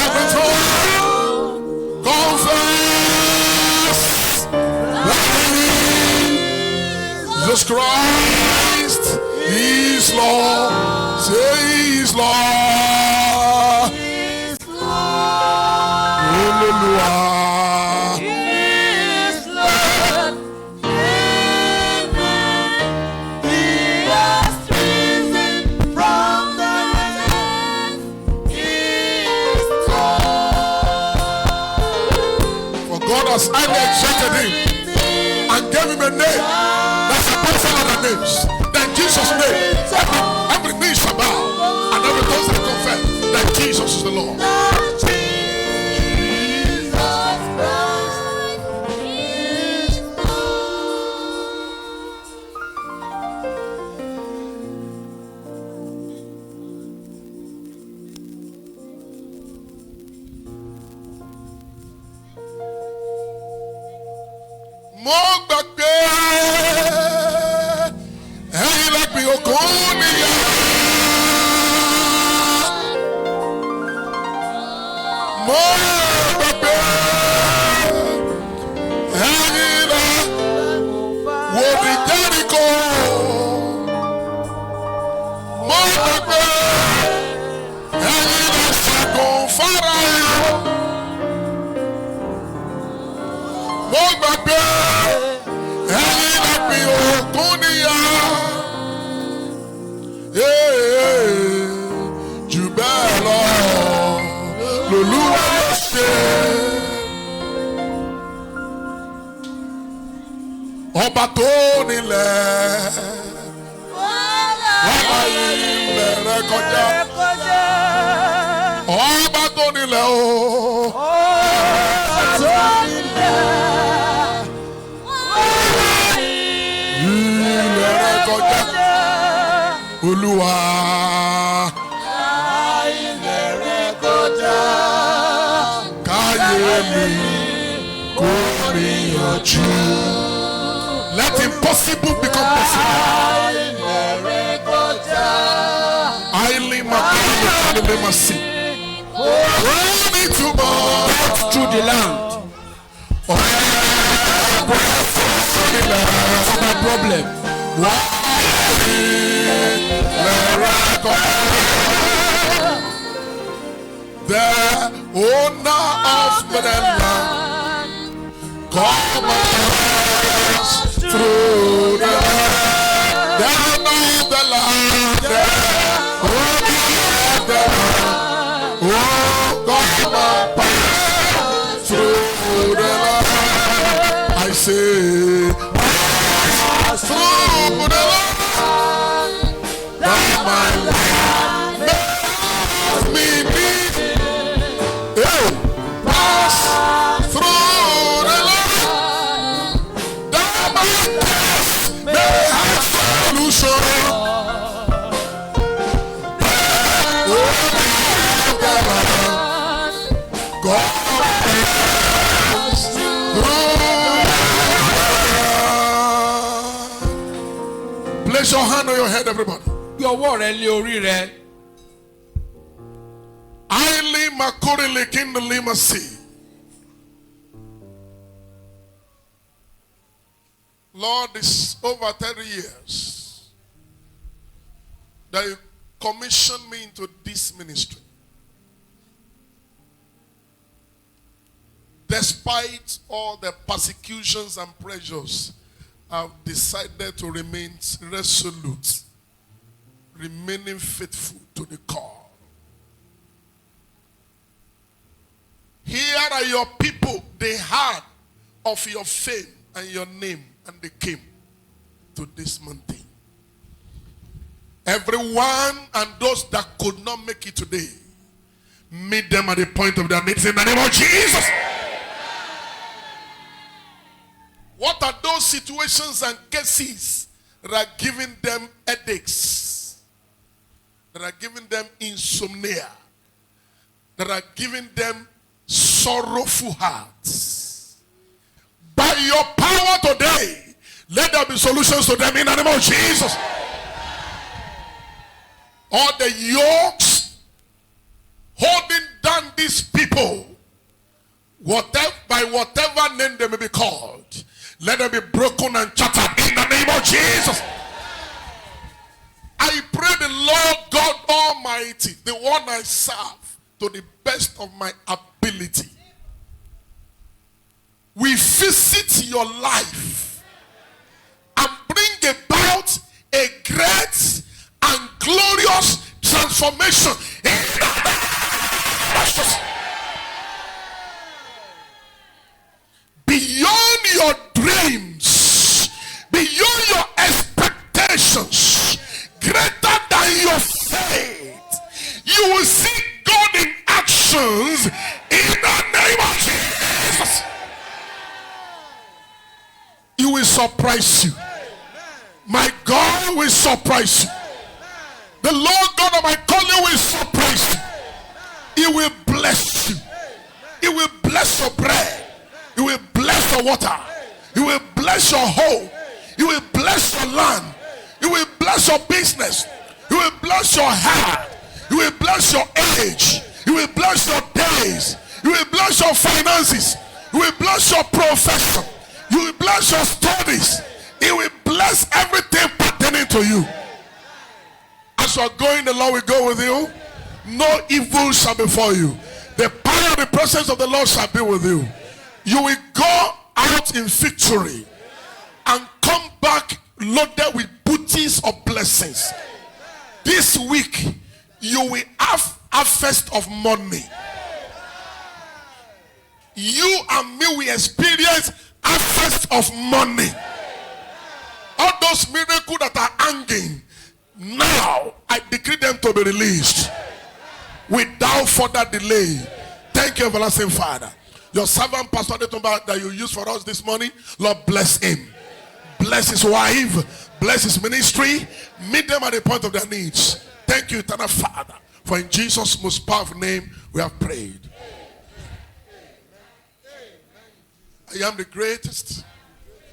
Every tongue confess that Jesus Christ is Lord. Say He's Lord. Hallelujah. For God has highly exalted Him and gave Him a name that's above all other names. Then Jesus' name, every knee shall bow and every tongue shall confess that Jesus is the Lord. Mo gbàgbé ẹ̀yin lẹ́gbẹ̀ẹ́ òkun níyà. Mo gbàgbé ẹ̀yin lẹ́ wò ní Jẹ́ríkò. Mo gbàgbé ẹ̀yin lẹ́ ṣẹ́gun Fáráò. Mo gbàgbé ẹ̀yin lẹ́gbẹ̀ẹ́ òkun níyà. Jù bẹ́ẹ̀ lọ lòlúwa ló ṣe. Ọba tó nílẹ̀ wàá ilẹ̀ rẹ kọjá. Ọba tó nílẹ̀ o. Ilẹ̀ rẹ kọjá. Olúwa. Ilẹ̀ rẹ kọjá. Káyé mi kò níyànjú. impossible become possible. Highly mercy. Roll me to God through the land. That's my problem. The owner of the land, come us through the land. The owner of the land, the owner of the land, oh, come us through the land. I say, pass through the land, that my land makes me be. Pass through the land, that my pass may have solution. Place your hand on your head, everybody. Your word lé orí rẹ. Highly makuri lekinda limasi. Lord, it's over 30 years that you commissioned me into this ministry. Despite all the persecutions and pressures, I've decided to remain resolute, remaining faithful to the call. Here are your people. They heard of your fame and your name, and they came to this mountain. Everyone and those that could not make it today, meet them at the point of their needs in the name of Jesus. What are those situations and cases that are giving them headaches, that are giving them insomnia, that are giving them sorrowful hearts? By your power today, let there be solutions to them in the name of Jesus. All the yokes holding down these people, by whatever name they may be called, let them be broken and shattered in the name of Jesus. I pray the Lord God Almighty, the one I serve, to the best of my ability, we visit your life and bring about a great and glorious transformation in the name of Jesus. Beyond your dreams, beyond your expectations, greater than your faith, you will see God in actions in the name of Jesus. He will surprise you. My God will surprise you. The Lord God of my calling will surprise you. He will bless you. He will bless your bread. He will bless your water. He will bless your home. He will bless your land. He will bless your business. He will bless your heart. He will bless your age. He will bless your days. He will bless your finances. He will bless your profession. He will bless your studies. He will bless everything pertaining to you. As you are going, the Lord will go with you. No evil shall befall you. The power and the presence of the Lord shall be with you. You will go out in victory and come back loaded with booties of blessings. This week, you will have a harvest of money. You and me will experience a harvest of money. All those miracles that are hanging, now I decree them to be released without further delay. Thank you, everlasting Father. Your servant, Pastor Adetumba, that you used for us this morning, Lord, bless him. Bless his wife. Bless his ministry. Meet them at the point of their needs. Thank you, eternal Father. For in Jesus' most powerful name, we have prayed. I am the greatest.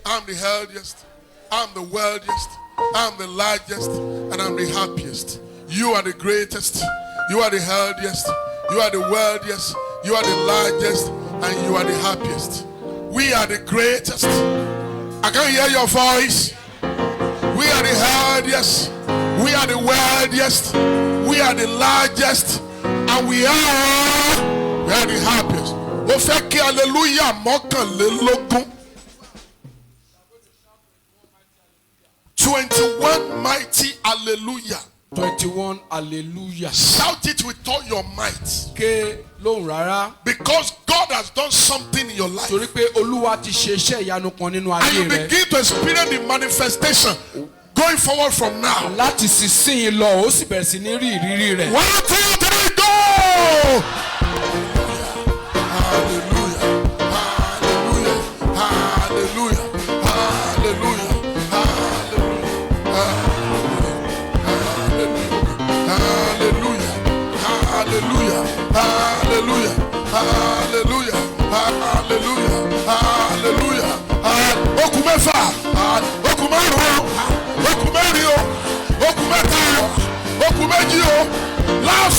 I am the healthiest. I'm the wealthiest, I'm the largest, and I'm the happiest. You are the greatest, you are the healthiest, you are the wealthiest, you are the largest, and you are the happiest. We are the greatest. I can hear your voice. We are the healthiest, we are the wealthiest, we are the largest, and we are the happiest. Ó fẹ́ kí hallelujah mọ́kànlélógún. 21 mighty hallelujah. 21 hallelujah. Shout it with all your might. Ké lóhùn rárá. Because God has done something in your life. Torí pé Olúwa ti ṣe iṣẹ́ ìyanu kan nínú And ayé you rẹ. begin to experience the manifestation going forward from now. Láti sísìn lọ, ó sì bẹ̀rẹ̀ sí ní rí ìrírí rẹ̀. 1, 2, 3, go! Hallelujah. Hallelujah. Hallelujah. Hallelujah. Hallelujah, hallelujah, hallelujah, hallelujah, hallelujah. Oku mẹ́fà, oku márùn-ún, oku mẹ́rin o, oku mẹ́ta o, oku méjì o. Laugh